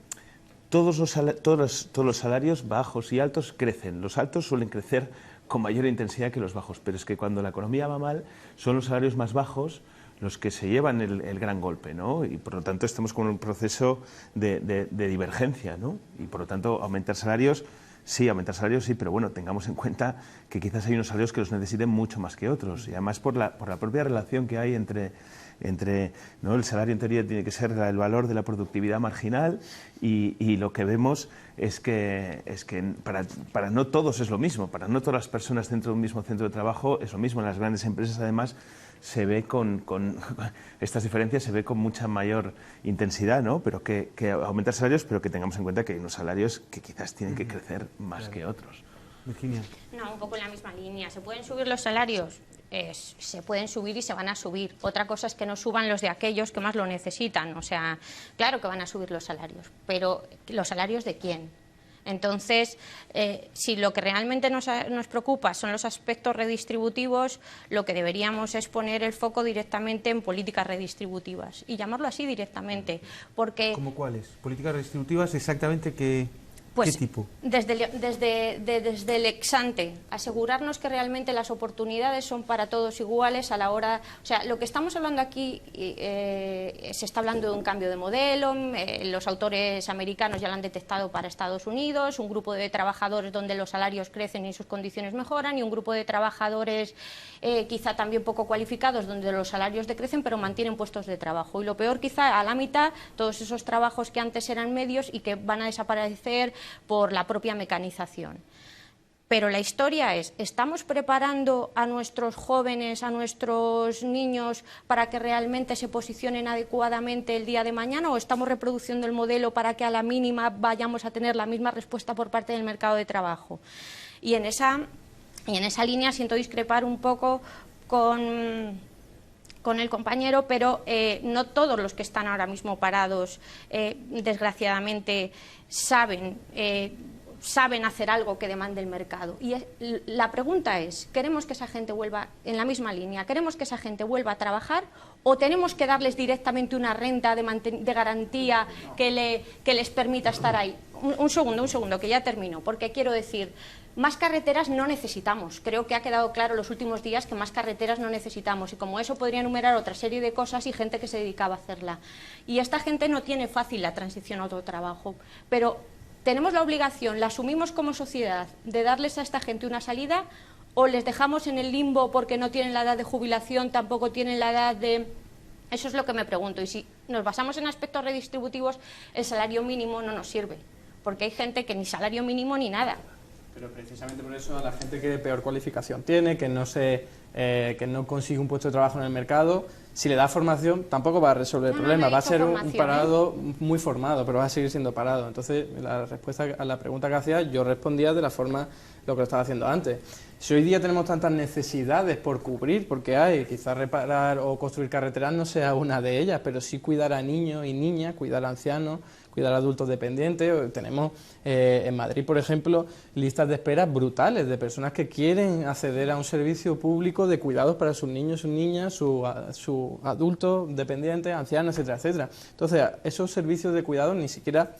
todos los salarios bajos y altos crecen. Los altos suelen crecer con mayor intensidad que los bajos, pero es que cuando la economía va mal, son los salarios más bajos los que se llevan el gran golpe, ¿no? Y por lo tanto estamos con un proceso de divergencia, ¿no? Y por lo tanto aumentar salarios sí, pero bueno, tengamos en cuenta que quizás hay unos salarios que los necesiten mucho más que otros, y además por la propia relación que hay entre ¿no? El salario en teoría tiene que ser el valor de la productividad marginal y lo que vemos es que para no todos es lo mismo, para no todas las personas dentro de un mismo centro de trabajo es lo mismo. En las grandes empresas además se ve con estas diferencias se ve con mucha mayor intensidad, ¿no? Pero que aumentar salarios, pero que tengamos en cuenta que hay unos salarios que quizás tienen que crecer más que otros. Virginia. No, un poco en la misma línea. ¿Se pueden subir los salarios? Se pueden subir y se van a subir. Otra cosa es que no suban los de aquellos que más lo necesitan. O sea, claro que van a subir los salarios, pero ¿los salarios de quién? Entonces, si lo que realmente nos preocupa son los aspectos redistributivos, lo que deberíamos es poner el foco directamente en políticas redistributivas y llamarlo así directamente, porque... ¿Cómo cuáles? ¿Políticas redistributivas exactamente qué tipo? Desde el ex ante, asegurarnos que realmente las oportunidades son para todos iguales a la hora... O sea, lo que estamos hablando aquí, se está hablando de un cambio de modelo, los autores americanos ya lo han detectado para Estados Unidos, un grupo de trabajadores donde los salarios crecen y sus condiciones mejoran, y un grupo de trabajadores quizá también poco cualificados donde los salarios decrecen pero mantienen puestos de trabajo. Y lo peor quizá a la mitad, todos esos trabajos que antes eran medios y que van a desaparecer por la propia mecanización. Pero la historia es, ¿estamos preparando a nuestros jóvenes, a nuestros niños para que realmente se posicionen adecuadamente el día de mañana, o estamos reproduciendo el modelo para que a la mínima vayamos a tener la misma respuesta por parte del mercado de trabajo? Y en esa línea siento discrepar un poco con el compañero, pero no todos los que están ahora mismo parados, desgraciadamente, saben saben hacer algo que demande el mercado. Y la pregunta es, ¿queremos que esa gente vuelva en la misma línea? ¿Queremos que esa gente vuelva a trabajar o tenemos que darles directamente una renta de garantía que les permita estar ahí? Un segundo, que ya termino, porque quiero decir, más carreteras no necesitamos. Creo que ha quedado claro los últimos días que más carreteras no necesitamos, y como eso podría enumerar otra serie de cosas y gente que se dedicaba a hacerla. Y esta gente no tiene fácil la transición a otro trabajo, pero tenemos la obligación, la asumimos como sociedad, de darles a esta gente una salida, o les dejamos en el limbo porque no tienen la edad de jubilación, tampoco tienen la edad de... Eso es lo que me pregunto. Y si nos basamos en aspectos redistributivos, el salario mínimo no nos sirve, porque hay gente que ni salario mínimo ni nada. Pero precisamente por eso a la gente que peor cualificación tiene, que no consigue un puesto de trabajo en el mercado, si le da formación tampoco va a resolver el problema, va a ser un parado muy formado, pero va a seguir siendo parado. Entonces, la respuesta a la pregunta que hacía, yo respondía de la forma lo que lo estaba haciendo antes. Si hoy día tenemos tantas necesidades por cubrir, porque hay, quizás reparar o construir carreteras no sea una de ellas, pero sí cuidar a niños y niñas, cuidar a ancianos, cuidar a adultos dependientes. Tenemos en Madrid, por ejemplo, listas de espera brutales de personas que quieren acceder a un servicio público de cuidados para sus niños, sus niñas, sus adultos dependientes, ancianos, etcétera, etcétera. Entonces, esos servicios de cuidados ni siquiera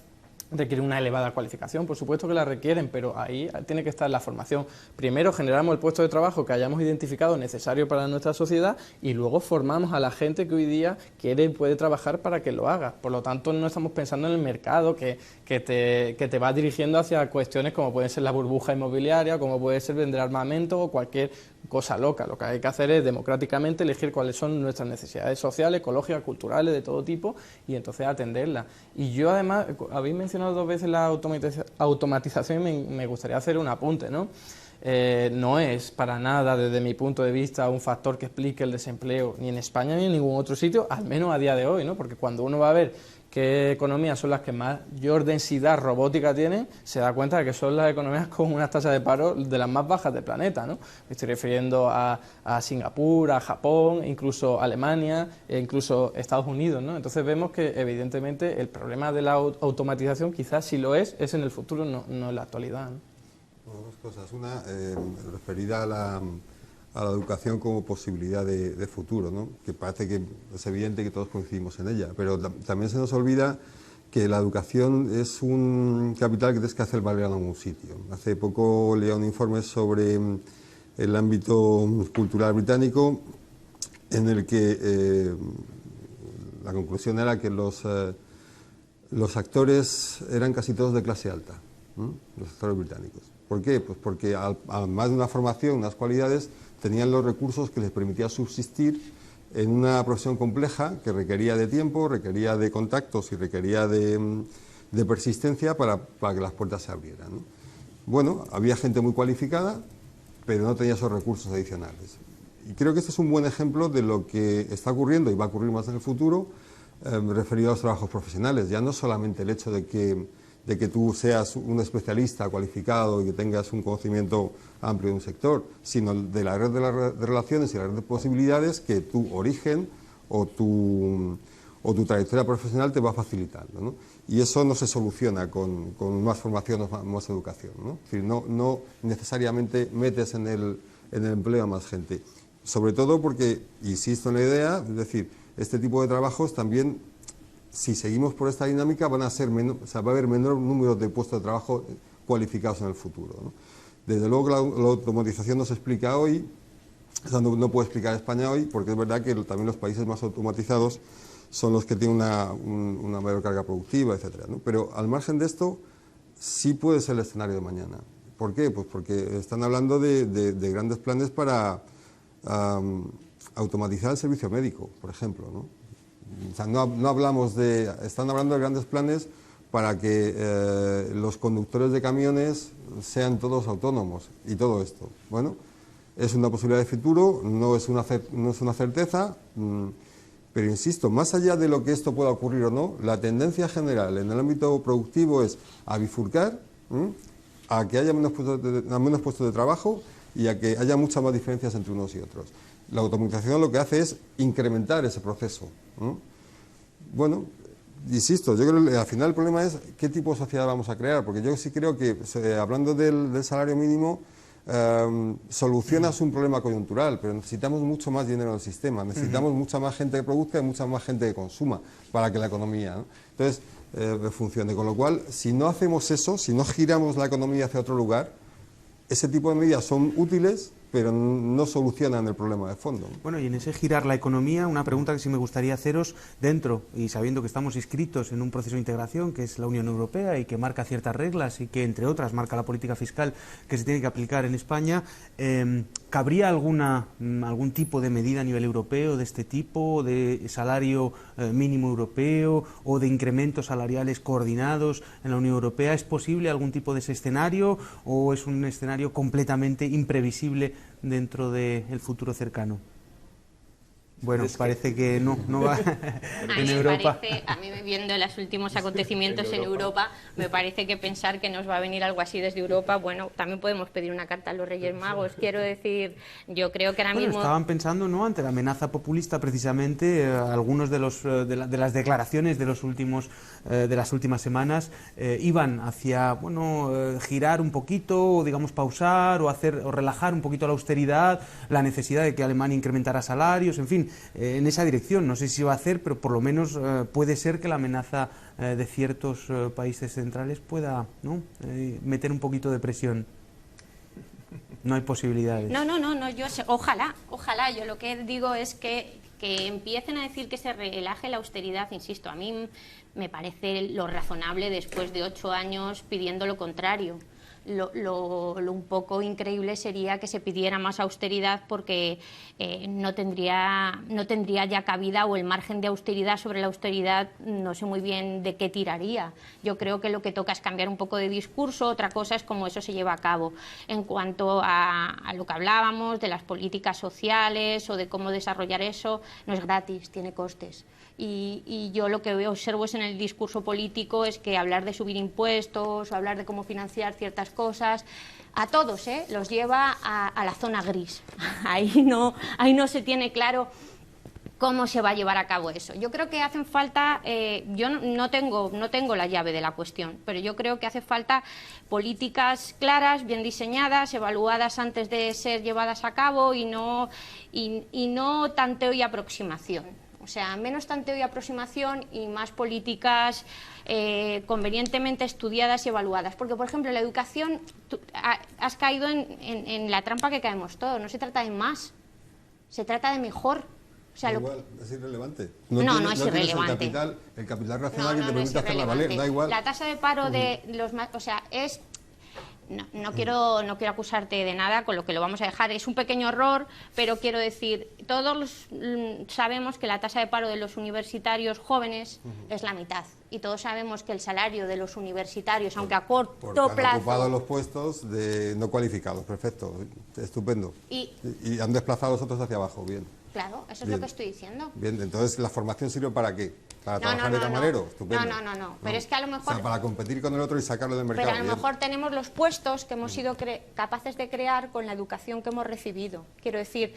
requieren una elevada cualificación, por supuesto que la requieren, pero ahí tiene que estar la formación. Primero generamos el puesto de trabajo que hayamos identificado necesario para nuestra sociedad y luego formamos a la gente que hoy día quiere y puede trabajar para que lo haga. Por lo tanto, no estamos pensando en el mercado que te va dirigiendo hacia cuestiones como puede ser la burbuja inmobiliaria, como puede ser vender armamento o cualquier cosa loca. Lo que hay que hacer es democráticamente elegir cuáles son nuestras necesidades sociales, ecológicas, culturales, de todo tipo, y entonces atenderlas. Y yo además, habéis mencionado 2 veces la automatización y me gustaría hacer un apunte, ¿no? No es para nada, desde mi punto de vista, un factor que explique el desempleo ni en España ni en ningún otro sitio, al menos a día de hoy, ¿no? Porque cuando uno va a ver qué economías son las que mayor densidad robótica tienen, se da cuenta de que son las economías con unas tasas de paro de las más bajas del planeta, ¿no? Me estoy refiriendo a Singapur, a Japón, incluso Alemania, e incluso Estados Unidos, ¿no? Entonces vemos que evidentemente el problema de la automatización quizás si lo es en el futuro, no en la actualidad, ¿no? Bueno, 2 cosas. Una, referida a la educación como posibilidad de futuro, ¿no? Que parece que es evidente que todos coincidimos en ella, pero también se nos olvida que la educación es un capital que tienes que hacer valer en algún sitio. Hace poco leía un informe sobre el ámbito cultural británico en el que la conclusión era que los actores eran casi todos de clase alta, ¿no? Los actores británicos. ¿Por qué? Pues porque además de una formación, unas cualidades, tenían los recursos que les permitía subsistir en una profesión compleja que requería de tiempo, requería de contactos y requería de persistencia para que las puertas se abrieran, ¿no? Bueno, había gente muy cualificada, pero no tenía esos recursos adicionales. Y creo que este es un buen ejemplo de lo que está ocurriendo y va a ocurrir más en el futuro, referido a los trabajos profesionales. Ya no solamente el hecho de que tú seas un especialista cualificado y que tengas un conocimiento amplio de un sector, sino de la red de relaciones y la red de posibilidades que tu origen o tu trayectoria profesional te va facilitando, ¿no? Y eso no se soluciona con más formación o más educación, ¿no? Es decir, no necesariamente metes en el empleo a más gente. Sobre todo porque, insisto en la idea, es decir, este tipo de trabajos también, si seguimos por esta dinámica, va a haber menor número de puestos de trabajo cualificados en el futuro, ¿no? Desde luego que la automatización no se explica hoy, o sea, no puede explicar España hoy, porque es verdad que también los países más automatizados son los que tienen una mayor carga productiva, etcétera, ¿no? Pero al margen de esto, sí puede ser el escenario de mañana. ¿Por qué? Pues porque están hablando de grandes planes para automatizar el servicio médico, por ejemplo, ¿no? O sea, no hablamos están hablando de grandes planes para que los conductores de camiones sean todos autónomos y todo esto. Bueno, es una posibilidad de futuro, no es una certeza, pero insisto, más allá de lo que esto pueda ocurrir o no, la tendencia general en el ámbito productivo es a bifurcar, a que haya menos puestos de trabajo y a que haya muchas más diferencias entre unos y otros. La automatización lo que hace es incrementar ese proceso, ¿no? Bueno, insisto, yo creo que al final el problema es qué tipo de sociedad vamos a crear, porque yo sí creo que, hablando del salario mínimo, solucionas un problema coyuntural, pero necesitamos mucho más dinero en el sistema, necesitamos mucha más gente que produzca y mucha más gente que consuma para que la economía, ¿no? Entonces, funcione. Con lo cual, si no hacemos eso, si no giramos la economía hacia otro lugar, ese tipo de medidas son útiles, pero no solucionan el problema de fondo. Bueno, y en ese girar la economía, una pregunta que sí me gustaría haceros dentro, y sabiendo que estamos inscritos en un proceso de integración que es la Unión Europea y que marca ciertas reglas y que, entre otras, marca la política fiscal que se tiene que aplicar en España, ¿cabría algún tipo de medida a nivel europeo de este tipo, de salario mínimo europeo o de incrementos salariales coordinados en la Unión Europea? ¿Es posible algún tipo de ese escenario o es un escenario completamente imprevisible dentro del futuro cercano? Bueno, parece que no va en Europa. A mí, viendo los últimos acontecimientos en Europa, me parece que pensar que nos va a venir algo así desde Europa, bueno, también podemos pedir una carta a los Reyes Magos. Quiero decir, yo creo que ahora mismo... Estaban pensando, ¿no?, ante la amenaza populista, precisamente, algunos de las declaraciones de las últimas semanas iban hacia, bueno, girar un poquito, o digamos pausar, o relajar un poquito la austeridad, la necesidad de que Alemania incrementara salarios, en fin, en esa dirección. No sé si va a hacer, pero por lo menos puede ser que la amenaza de ciertos países centrales pueda, ¿no?, meter un poquito de presión. No hay posibilidades. No, yo sé, ojalá. Yo lo que digo es que empiecen a decir que se relaje la austeridad. Insisto, a mí me parece lo razonable después de 8 años pidiendo lo contrario. Lo un poco increíble sería que se pidiera más austeridad porque no tendría ya cabida, o el margen de austeridad sobre la austeridad no sé muy bien de qué tiraría. Yo creo que lo que toca es cambiar un poco de discurso, otra cosa es cómo eso se lleva a cabo. En cuanto a lo que hablábamos de las políticas sociales o de cómo desarrollar eso, no es gratis, tiene costes. Y yo lo que observo es en el discurso político es que hablar de subir impuestos o hablar de cómo financiar ciertas cosas, a todos los lleva a la zona gris. Ahí no se tiene claro cómo se va a llevar a cabo eso. Yo creo que hacen falta, yo no tengo la llave de la cuestión, pero yo creo que hace falta políticas claras, bien diseñadas, evaluadas antes de ser llevadas a cabo y no tanteo y aproximación. O sea, menos tanteo y aproximación y más políticas convenientemente estudiadas y evaluadas. Porque, por ejemplo, la educación, has caído en la trampa que caemos todos. No se trata de más, se trata de mejor. O sea, igual, es irrelevante. No es irrelevante. El capital racional que te permite hacerla valer, da igual. La tasa de paro de los más... O sea, es... No quiero acusarte de nada, con lo que lo vamos a dejar. Es un pequeño error, pero quiero decir, todos sabemos que la tasa de paro de los universitarios jóvenes es la mitad. Y todos sabemos que el salario de los universitarios, aunque a corto plazo... han ocupado los puestos de no cualificados, perfecto, estupendo. Y han desplazado a los otros hacia abajo, bien. Claro, eso es lo que estoy diciendo. Bien, entonces, ¿la formación sirve para qué? ¿Para trabajar de camarero? Estupendo. No. Pero es que a lo mejor... O sea, para competir con el otro y sacarlo del mercado. Pero a lo mejor tenemos los puestos que hemos sido capaces de crear con la educación que hemos recibido. Quiero decir,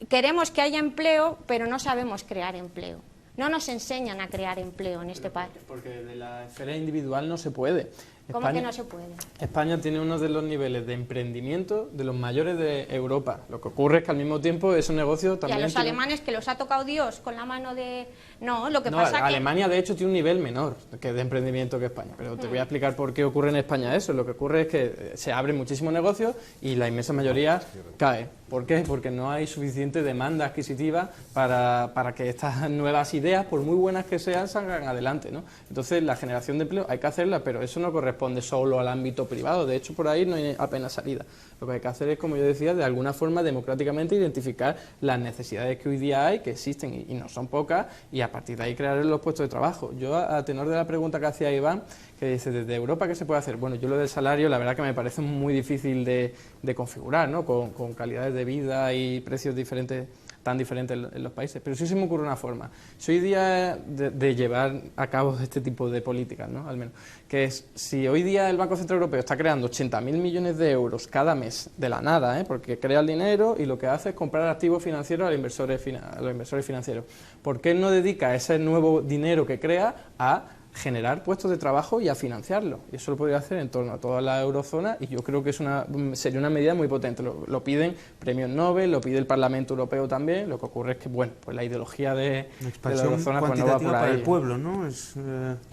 queremos que haya empleo, pero no sabemos crear empleo. No nos enseñan a crear empleo en este país. Porque de la esfera individual no se puede. ¿Cómo que no se puede? España tiene uno de los niveles de emprendimiento de los mayores de Europa. Lo que ocurre es que al mismo tiempo esos negocios también... Y a los alemanes que los ha tocado Dios con la mano de... No, lo que pasa es que... Alemania de hecho tiene un nivel menor de emprendimiento que España, pero te voy a explicar por qué ocurre en España eso. Lo que ocurre es que se abren muchísimos negocios y la inmensa mayoría cae. ¿Por qué? Porque no hay suficiente demanda adquisitiva para que estas nuevas ideas, por muy buenas que sean, salgan adelante, ¿no? Entonces la generación de empleo hay que hacerla, pero eso no corresponde solo al ámbito privado. De hecho, por ahí no hay apenas salida. Lo que hay que hacer es, como yo decía, de alguna forma democráticamente identificar las necesidades que hoy día hay, que existen y no son pocas, y a partir de ahí crear los puestos de trabajo. Yo, a tenor de la pregunta que hacía Iván, que dice, desde Europa, ¿qué se puede hacer? Bueno, yo lo del salario, la verdad que me parece muy difícil de configurar, ¿no? Con calidades de vida y precios diferentes tan diferentes en los países. Pero sí se me ocurre una forma. Si hoy día de llevar a cabo este tipo de políticas, ¿no? Al menos, que es, si hoy día el Banco Central Europeo está creando 80.000 millones de euros cada mes de la nada, porque crea el dinero y lo que hace es comprar activos financieros a los inversores financieros, ¿por qué no dedica ese nuevo dinero que crea a generar puestos de trabajo y a financiarlo? Y eso lo podría hacer en torno a toda la eurozona, y yo creo que sería una medida muy potente. Lo piden premios Nobel, lo pide el Parlamento Europeo también. Lo que ocurre es que, bueno, pues la ideología de la eurozona pues no va por ahí. Para el pueblo, ¿no? Es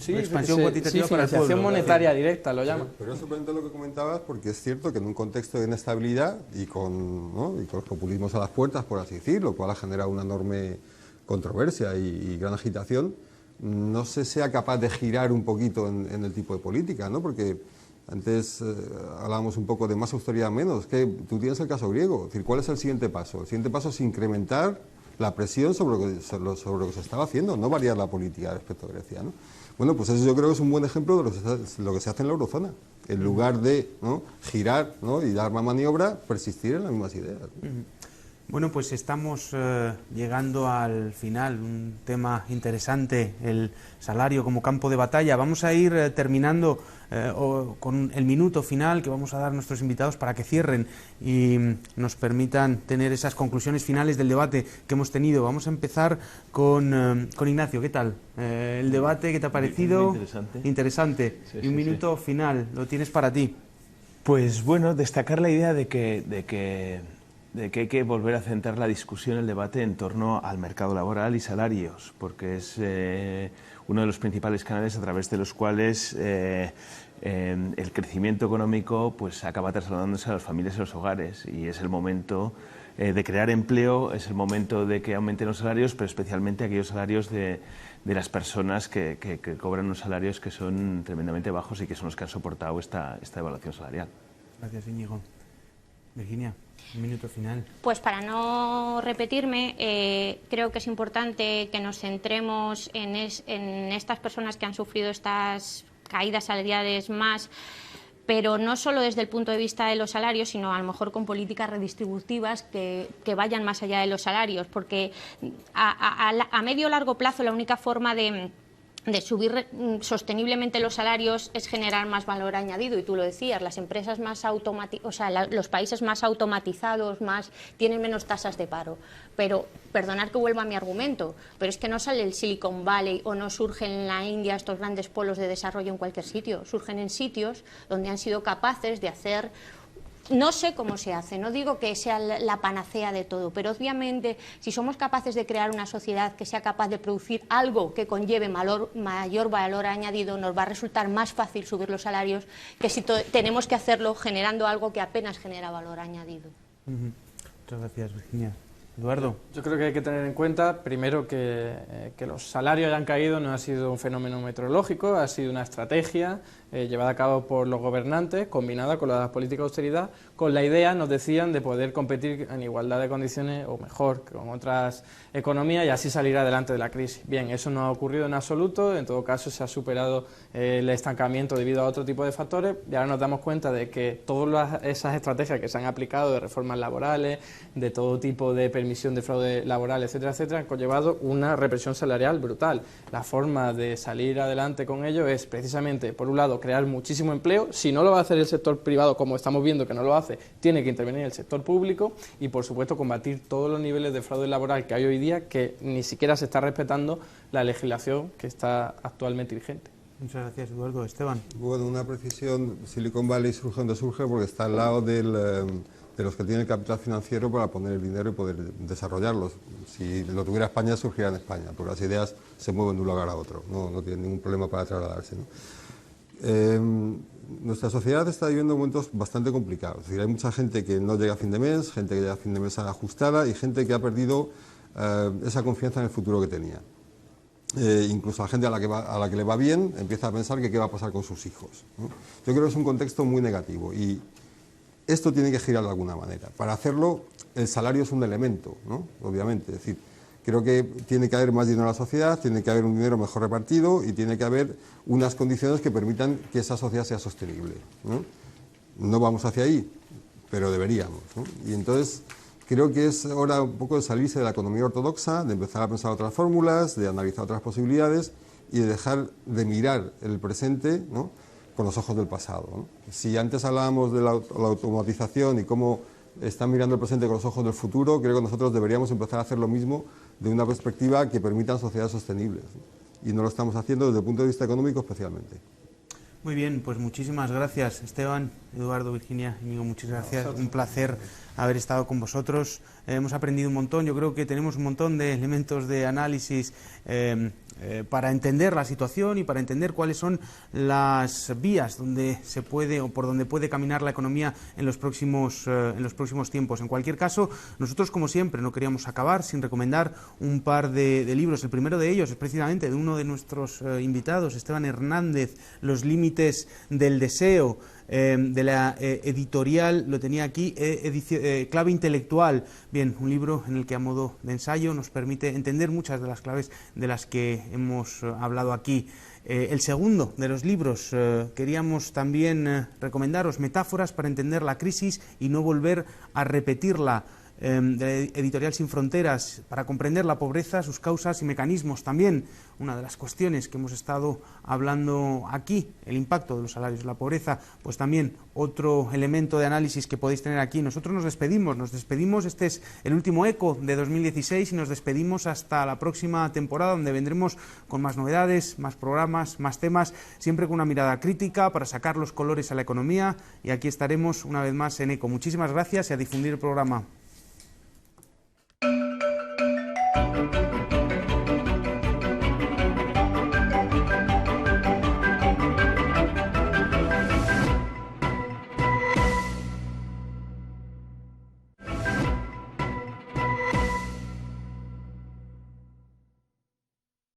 expansión cuantitativa para el pueblo. Financiación monetaria directa lo llaman. Pero es sorprendente lo que comentabas, porque es cierto que en un contexto de inestabilidad y con los populismos a las puertas, por así decirlo, lo cual ha generado una enorme controversia y gran agitación, no se sea capaz de girar un poquito en el tipo de política, ¿no? Porque antes hablábamos un poco de más austeridad menos, que tú tienes el caso griego. Es decir, ¿cuál es el siguiente paso? El siguiente paso es incrementar la presión sobre lo que se estaba haciendo, no variar la política respecto a Grecia, ¿no? Bueno, pues eso yo creo que es un buen ejemplo de lo que se hace en la eurozona. En lugar de girar, ¿no?, y dar más maniobra, persistir en las mismas ideas. Bueno, pues estamos llegando al final, un tema interesante, el salario como campo de batalla. Vamos a ir terminando con el minuto final que vamos a dar a nuestros invitados para que cierren y nos permitan tener esas conclusiones finales del debate que hemos tenido. Vamos a empezar con Ignacio. ¿Qué tal? El debate, ¿qué te ha parecido? Muy interesante. Interesante. Sí, y un minuto final, lo tienes para ti. Pues bueno, destacar la idea de que hay que volver a centrar la discusión, el debate en torno al mercado laboral y salarios, porque es uno de los principales canales a través de los cuales el crecimiento económico pues acaba trasladándose a las familias y a los hogares, y es el momento de crear empleo, es el momento de que aumenten los salarios, pero especialmente aquellos salarios de las personas que cobran unos salarios que son tremendamente bajos y que son los que han soportado esta evaluación salarial. Gracias, Íñigo. Virginia, un minuto final. Pues para no repetirme, creo que es importante que nos centremos en estas personas que han sufrido estas caídas salariales más, pero no solo desde el punto de vista de los salarios, sino a lo mejor con políticas redistributivas que vayan más allá de los salarios, porque a medio o largo plazo la única forma de subir sosteniblemente los salarios es generar más valor añadido, y tú lo decías, las empresas más los países más automatizados tienen menos tasas de paro. Pero, perdonad que vuelva a mi argumento, pero es que no sale el Silicon Valley o no surgen en la India estos grandes polos de desarrollo en cualquier sitio, surgen en sitios donde han sido capaces de hacer. No sé cómo se hace, no digo que sea la panacea de todo, pero obviamente si somos capaces de crear una sociedad que sea capaz de producir algo que conlleve mayor valor añadido, nos va a resultar más fácil subir los salarios que si tenemos que hacerlo generando algo que apenas genera valor añadido. Muchas gracias, Virginia. Eduardo. Yo creo que hay que tener en cuenta, primero, que los salarios hayan caído no ha sido un fenómeno meteorológico, ha sido una estrategia llevada a cabo por los gobernantes, combinada con las políticas de austeridad, con la idea, nos decían, de poder competir en igualdad de condiciones o mejor que con otras economías y así salir adelante de la crisis. Bien, eso no ha ocurrido en absoluto, en todo caso se ha superado el estancamiento debido a otro tipo de factores, y ahora nos damos cuenta de que todas esas estrategias que se han aplicado de reformas laborales, de todo tipo de permisión de fraude laboral, etcétera, etcétera, han conllevado una represión salarial brutal. La forma de salir adelante con ello es precisamente, por un lado, crear muchísimo empleo. Si no lo va a hacer el sector privado, como estamos viendo que no lo hace, tiene que intervenir el sector público y, por supuesto, combatir todos los niveles de fraude laboral que hay hoy día, que ni siquiera se está respetando la legislación que está actualmente vigente. Muchas gracias, Eduardo. Esteban. Bueno, una precisión, Silicon Valley surge donde surge porque está al lado de los que tienen el capital financiero para poner el dinero y poder desarrollarlos. Si lo tuviera España, surgiría en España, porque las ideas se mueven de un lugar a otro, no tienen ningún problema para trasladarse, ¿no? Nuestra sociedad está viviendo momentos bastante complicados. Es decir, hay mucha gente que no llega a fin de mes, gente que llega a fin de mes ajustada y gente que ha perdido esa confianza en el futuro que tenía. Incluso la gente a la que le va bien empieza a pensar que qué va a pasar con sus hijos, ¿no? Yo creo que es un contexto muy negativo y esto tiene que girar de alguna manera. Para hacerlo, el salario es un elemento, ¿no? Obviamente. Es decir, creo que tiene que haber más dinero en la sociedad, tiene que haber un dinero mejor repartido y tiene que haber unas condiciones que permitan que esa sociedad sea sostenible, ¿no? No vamos hacia ahí, pero deberíamos, ¿no? Y entonces creo que es hora un poco de salirse de la economía ortodoxa, de empezar a pensar otras fórmulas, de analizar otras posibilidades y de dejar de mirar el presente, ¿no?, con los ojos del pasado, ¿no? Si antes hablábamos de la automatización y cómo están mirando el presente con los ojos del futuro, creo que nosotros deberíamos empezar a hacer lo mismo de una perspectiva que permitan sociedades sostenibles, ¿no? Y no lo estamos haciendo desde el punto de vista económico especialmente. Muy bien, pues muchísimas gracias, Esteban, Eduardo, Virginia, Íñigo, muchas gracias. Un placer haber estado con vosotros. Hemos aprendido un montón, yo creo que tenemos un montón de elementos de análisis para entender la situación y para entender cuáles son las vías donde se puede o por donde puede caminar la economía en los próximos tiempos. En cualquier caso, nosotros, como siempre, no queríamos acabar sin recomendar un par de libros. El primero de ellos es precisamente de uno de nuestros invitados, Esteban Hernández, Los límites del deseo, de la editorial, lo tenía aquí, Clave intelectual. Bien, un libro en el que a modo de ensayo nos permite entender muchas de las claves de las que hemos hablado aquí. El segundo de los libros, queríamos también recomendaros Metáforas para entender la crisis y no volver a repetirla, de Editorial Sin Fronteras, para comprender la pobreza, sus causas y mecanismos. También una de las cuestiones que hemos estado hablando aquí, el impacto de los salarios en la pobreza, pues también otro elemento de análisis que podéis tener aquí. Nosotros nos despedimos, este es el último Eco de 2016 y nos despedimos hasta la próxima temporada, donde vendremos con más novedades, más programas, más temas, siempre con una mirada crítica para sacar los colores a la economía, y aquí estaremos una vez más en Eco. Muchísimas gracias y a difundir el programa.